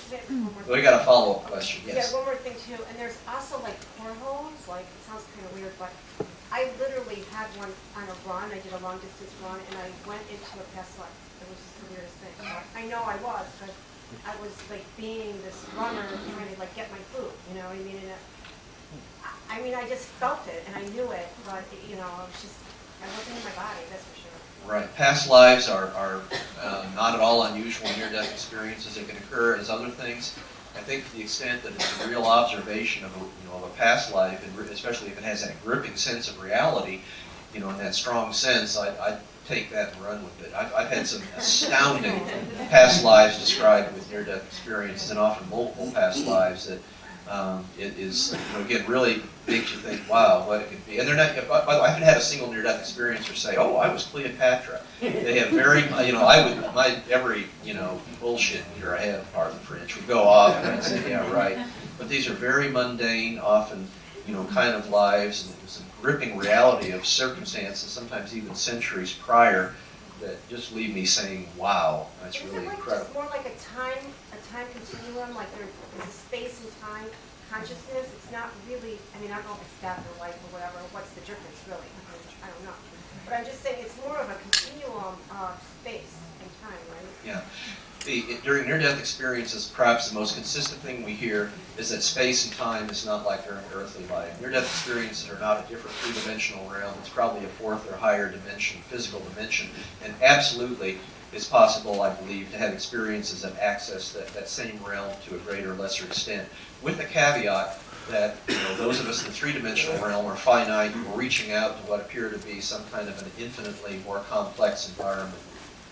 But we got a follow-up question. Yes. Yeah, one more thing too. And there's also like cornholes. It sounds kind of weird, but I literally had one on a run. I did a long-distance run, and I went into a past life. It was just the weirdest thing. I know I was, because I was being this runner trying to get my food. You know what I mean? And I just felt it, and I knew it, but I wasn't in my body, that's for sure. Right. Past lives are not at all unusual near-death experiences. They can occur as other things. I think to the extent that it's a real observation of of a past life, and especially if it has that gripping sense of reality, in that strong sense, I take that and run with it. I've had some astounding past lives described with near-death experiences, and often multiple past lives that it is, again, really makes you think, wow, what it could be. And they're not, by the way, I haven't had a single near-death experiencer say, oh, I was Cleopatra. They have very, every bullshit meter I have, pardon the French, would go off and I'd say, yeah, right. But these are very mundane, often, kind of lives, and some gripping reality of circumstances, sometimes even centuries prior, that just leave me saying, wow, that's really incredible. Is it like just more like a time continuum, like there's a space and time consciousness? It's not really, I don't know if it's death or life or whatever, what's the difference really? I don't know. But I'm just saying it's more of a continuum of space and time, right? Yeah. During near-death experiences, perhaps the most consistent thing we hear is that space and time is not like during earthly life. Near-death experiences are not a different three-dimensional realm. It's probably a fourth or higher dimension, physical dimension. And absolutely, it's possible, I believe, to have experiences that access that same realm to a greater or lesser extent, with the caveat that those of us in the three-dimensional realm are finite. We're reaching out to what appear to be some kind of an infinitely more complex environment.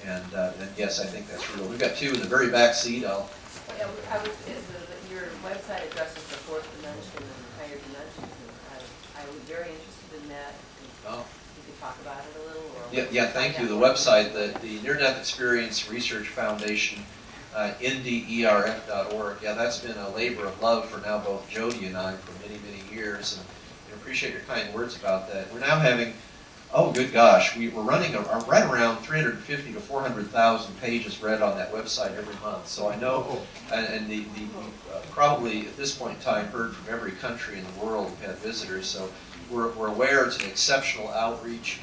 And yes, I think that's real. We've got two in the very back seat. Your website addresses the fourth dimension and higher dimensions, and I was very interested in that. Oh. You could talk about it a little? Or Yeah, thank you. The website, the Near-Death Experience Research Foundation, nderf.org. Yeah, that's been a labor of love for now both Jody and I for many, many years, and I appreciate your kind words about that. We're now having, oh good gosh, we're running right around 350 to 400,000 pages read on that website every month. So I know, and the probably at this point in time heard from every country in the world. We've had visitors, so we're aware it's an exceptional outreach.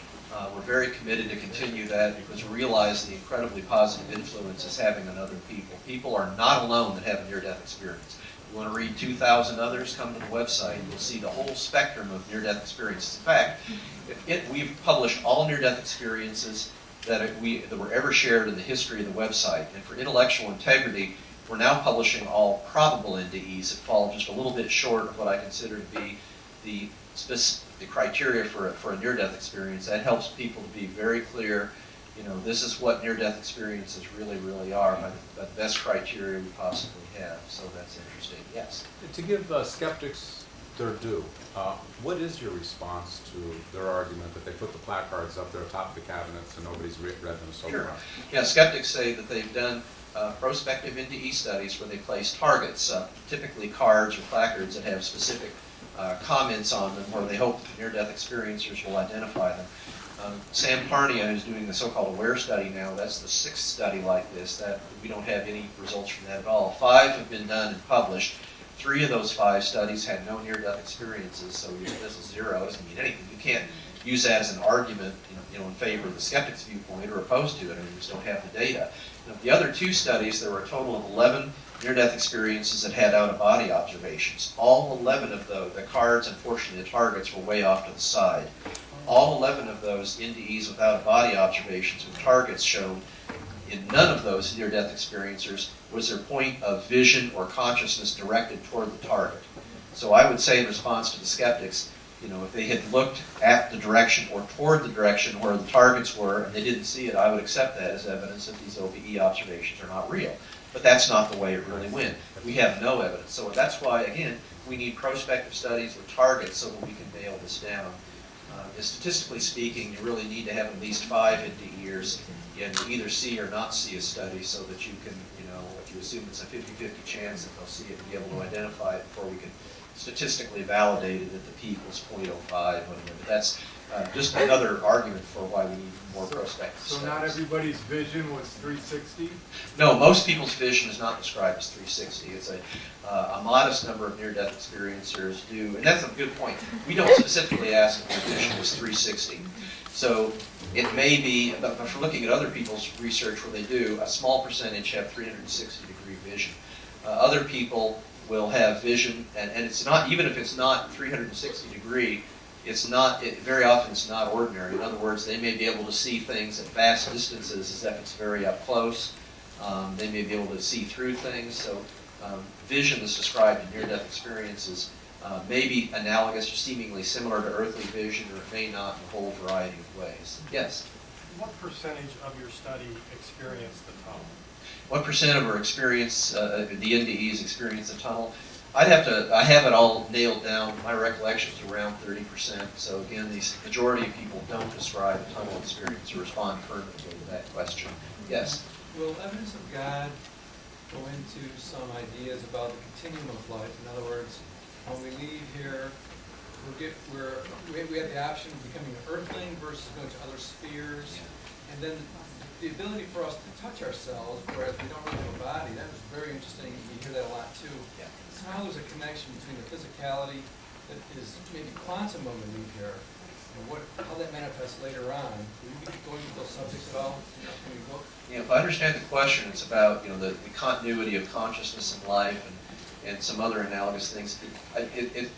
We're very committed to continue that because we realize the incredibly positive influence it's having on other people. People are not alone that have a near-death experience. You want to read 2,000 others, come to the website. You'll see the whole spectrum of near-death experiences. In fact, we've published all near-death experiences that were ever shared in the history of the website. And for intellectual integrity, we're now publishing all probable NDEs that fall just a little bit short of what I consider to be the criteria for a near-death experience. That helps people to be very clear, this is what near-death experiences really, really are, by the best criteria we possibly have. So that's interesting. Yes? To give skeptics their due, what is your response to their argument that they put the placards up there atop the cabinets and nobody's read them so Sure. far? Yeah, skeptics say that they've done prospective NDE studies where they place targets, typically cards or placards that have specific comments on them where they hope the near-death experiencers will identify them. Sam Parnia, who's doing the so-called AWARE study now, that's the 6th study like this, that we don't have any results from that at all. 5 have been done and published. 3 of those 5 studies had no near-death experiences, so this is 0. It doesn't mean anything. You can't use that as an argument in favor of the skeptic's viewpoint or opposed to it, and you just don't have the data. Now, the other 2 studies, there were a total of 11 near-death experiences that had out-of-body observations. All 11 of those, the cards, unfortunately the targets, were way off to the side. All 11 of those NDEs with out-of-body observations with targets showed in none of those near-death experiencers was their point of vision or consciousness directed toward the target. So I would say in response to the skeptics, if they had looked at the direction or toward the direction where the targets were and they didn't see it, I would accept that as evidence that these OBE observations are not real. But that's not the way it really went. We have no evidence. So that's why, again, we need prospective studies with targets so that we can nail this down. Statistically speaking, you really need to have at least 5 NDEers, and you either see or not see a study so that you can, if you assume it's a 50-50 chance that they'll see it and be able to identify it before we can statistically validate it at the p equals 0.05. But that's just another argument for why we need more prospective studies. So not everybody's vision was 360? No, most people's vision is not described as 360. It's a modest number of near-death experiencers do, and that's a good point. We don't specifically ask if their vision was 360. So it may be, but for looking at other people's research where they do, a small percentage have 360-degree vision. Other people will have vision, and it's not, even if it's not 360-degree, it's not, very often it's not ordinary. In other words, they may be able to see things at vast distances as if it's very up close. They may be able to see through things. So vision that's described in near-death experiences may be analogous or seemingly similar to earthly vision, or it may not in a whole variety of ways. Yes? What percentage of your study experienced the tunnel? What percent of our experience, the NDEs experience the tunnel? I have it all nailed down. My recollection is around 30%. So again, the majority of people don't describe a tunnel experience or respond affirmatively to that question. Yes? Will evidence of God go into some ideas about the continuum of life? In other words, when we leave here, we have the option of becoming an earthling versus going to other spheres, and then the ability for us to touch ourselves, whereas we don't really have a body. That was very interesting. You hear that a lot too. Yeah. How there's a connection between the physicality that is maybe quantum when we leave here, and how that manifests later on. Will you be going into those subjects at all in your upcoming book? Yeah, if I understand the question, it's about the continuity of consciousness in life and some other analogous things. It's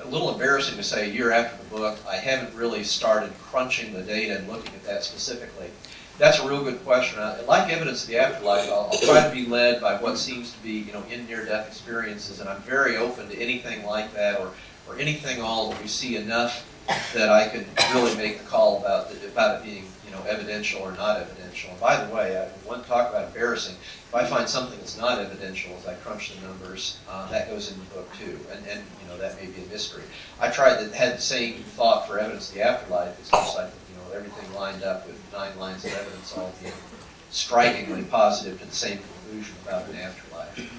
a little embarrassing to say a year after the book, I haven't really started crunching the data and looking at that specifically. That's a real good question. Like evidence of the afterlife, I'll try to be led by what seems to be in near-death experiences, and I'm very open to anything like that or anything all that we see enough that I can really make the call about it being evidential or not evidential. And by the way, I want to talk about embarrassing. If I find something that's not evidential as I crunch the numbers, that goes in the book too, and that may be a mystery. I had the same thought for evidence of the afterlife. It's just like everything lined up with 9 lines of evidence all being strikingly positive to the same conclusion about an afterlife.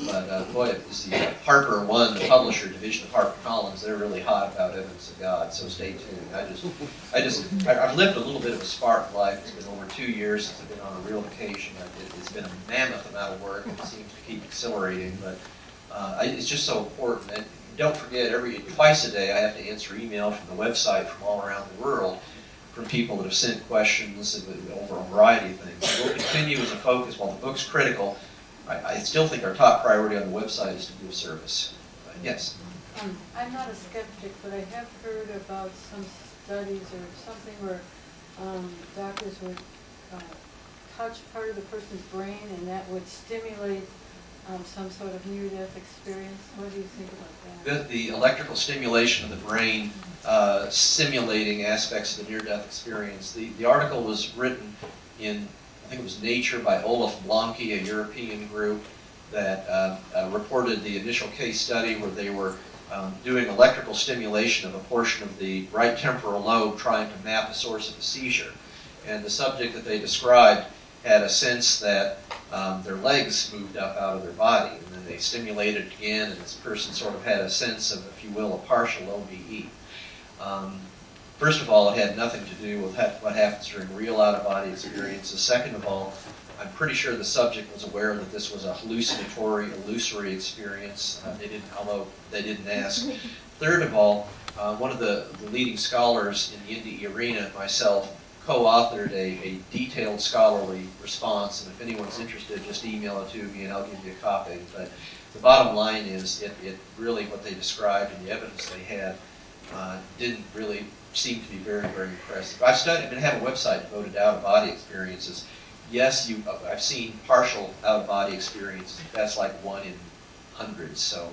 But boy, it was the Harper One, the publisher division of HarperCollins. They're really hot about evidence of God. So stay tuned. I've lived a little bit of a Spartan life. It's been over 2 years since I've been on a real vacation. It's been a mammoth amount of work, and it seems to keep accelerating. But it's just so important. And don't forget, twice a day I have to answer email from the website from all around the world, from people that have sent questions over a variety of things. We'll continue as a focus. While the book's critical, I still think our top priority on the website is to do a service. Yes? I'm not a skeptic, but I have heard about some studies or something where doctors would touch part of the person's brain and that would stimulate some sort of near-death experience. What do you think about that? The electrical stimulation of the brain simulating aspects of the near-death experience. The article was written in, I think it was Nature by Olaf Blanke, a European group that reported the initial case study where they were doing electrical stimulation of a portion of the right temporal lobe trying to map the source of the seizure. And the subject that they described had a sense that their legs moved up out of their body, and then they stimulated it again, and this person sort of had a sense of, if you will, a partial OBE. First of all, it had nothing to do with what happens during real out-of-body experiences. Second of all, I'm pretty sure the subject was aware that this was a hallucinatory, illusory experience. Although they didn't ask. Third of all, one of the leading scholars in the NDE arena, myself, co-authored a detailed scholarly response, and if anyone's interested, just email it to me and I'll give you a copy. But the bottom line is, it really, what they described and the evidence they had didn't really seem to be very, very impressive. I've have a website devoted to out-of-body experiences. Yes, I've seen partial out-of-body experiences. That's like 1 in hundreds. So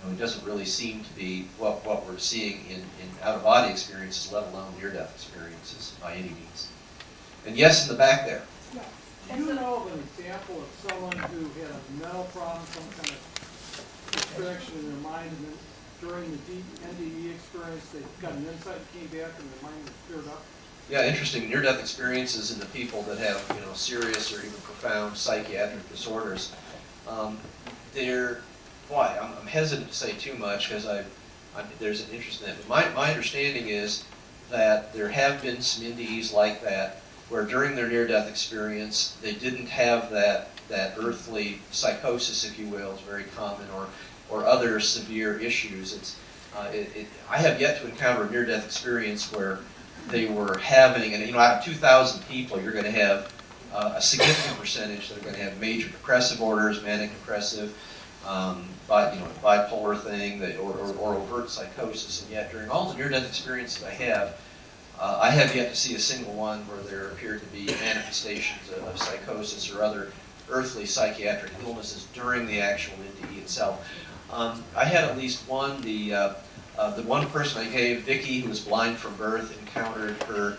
it doesn't really seem to be what we're seeing in out-of-body experiences, let alone near-death experiences by any means. And yes, in the back there. Do you know of an example of someone who had a mental problem, some kind of distraction in their mind, and then during the deep NDE experience, they got an insight, came back, and their mind was cleared up? Yeah, interesting. Near-death experiences in the people that have serious or even profound psychiatric disorders. I'm hesitant to say too much because there's an interest in that. But my understanding is that there have been some NDEs like that where during their near-death experience they didn't have that earthly psychosis, if you will, is very common, or other severe issues. I have yet to encounter a near-death experience where they were having, and out of 2,000 people, you're going to have a significant percentage that are going to have major depressive orders, manic depressive, bipolar thing, or overt psychosis. And yet, during all the near-death experiences I have yet to see a single one where there appeared to be manifestations of psychosis or other earthly psychiatric illnesses during the actual NDE itself. I had at least one, the one person I gave, Vicky, who was blind from birth, encountered her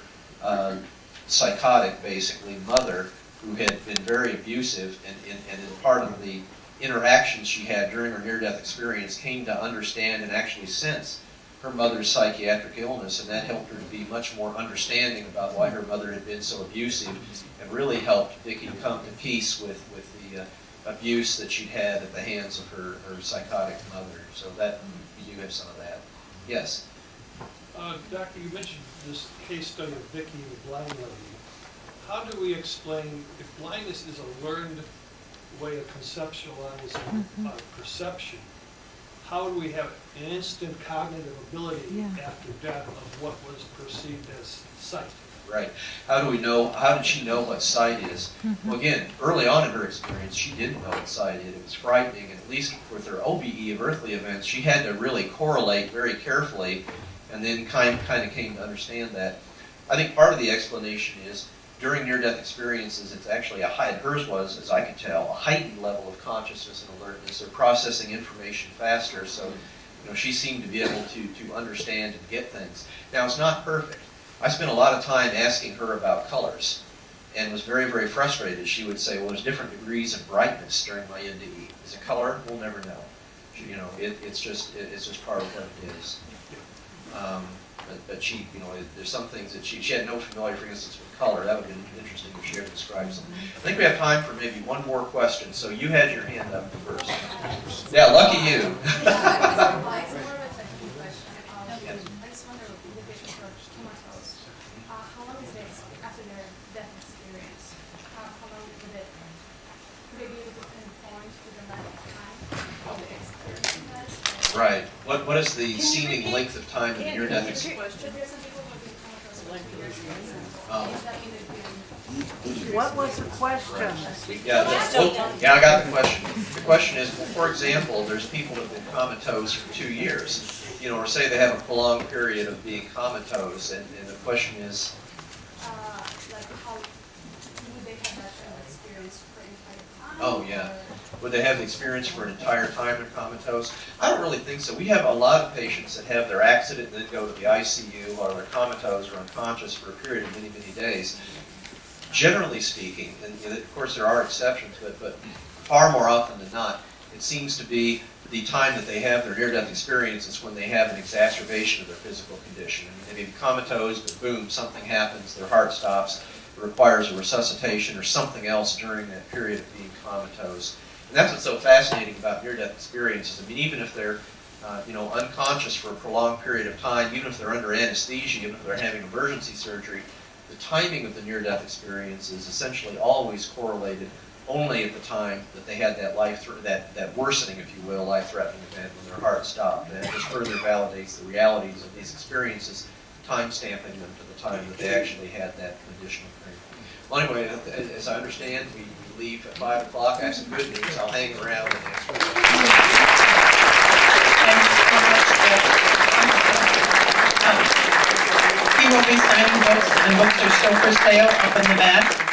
psychotic, basically, mother, who had been very abusive, and in part of the interactions she had during her near-death experience came to understand and actually sense her mother's psychiatric illness, and that helped her to be much more understanding about why her mother had been so abusive, and really helped Vicky come to peace with the abuse that she'd had at the hands of her psychotic mother. So that, you do have some of that. Yes? Doctor, you mentioned this case study of Vicky, the blind lady. How do we explain, if blindness is a learned way of conceptualizing perception, how do we have an instant cognitive ability after death of what was perceived as sight? Right. How do we know, how did she know what sight is? Well, again, early on in her experience, she didn't know what sight is. It was frightening, and at least with her OBE of earthly events, she had to really correlate very carefully, and then kind of came to understand that. I think part of the explanation is, during near-death experiences, it's actually hers was, as I could tell, a heightened level of consciousness and alertness. They're processing information faster, so she seemed to be able to understand and get things. Now, it's not perfect. I spent a lot of time asking her about colors, and was very, very frustrated. She would say, well, there's different degrees of brightness during my NDE. Is it color? We'll never know. It's just part of what it is. But she, there's some things that she had no familiarity, for instance, with color. That would have been interesting if she ever described something. I think we have time for maybe one more question. So you had your hand up first. Yeah, lucky you. Right. What is the seeming length of time of near-death experience? What was the question? Yeah, I got the question. The question is, for example, there's people that have been comatose for 2 years, or say they have a prolonged period of being comatose, and the question is, Like how would they have that kind of experience for entire time? oh yeah. Would they have the experience for an entire time they're comatose? I don't really think so. We have a lot of patients that have their accident and then go to the ICU, or they're comatose or unconscious for a period of many, many days. Generally speaking, and of course there are exceptions to it, but far more often than not, it seems to be the time that they have their near-death experience is when they have an exacerbation of their physical condition. I mean, they may be comatose, but boom, something happens, their heart stops, it requires a resuscitation or something else during that period of being comatose. And that's what's so fascinating about near-death experiences. I mean, even if they're, unconscious for a prolonged period of time, even if they're under anesthesia, even if they're having emergency surgery, the timing of the near-death experience is essentially always correlated only at the time that they had that that worsening, if you will, life-threatening event when their heart stopped. And it just further validates the realities of these experiences, time-stamping them to the time that they actually had that conditional period. Well, anyway, as I understand, we leave at 5 o'clock. I have some good news. I'll hang around and answer questions. He will be signing books, and books are still for sale up in the back.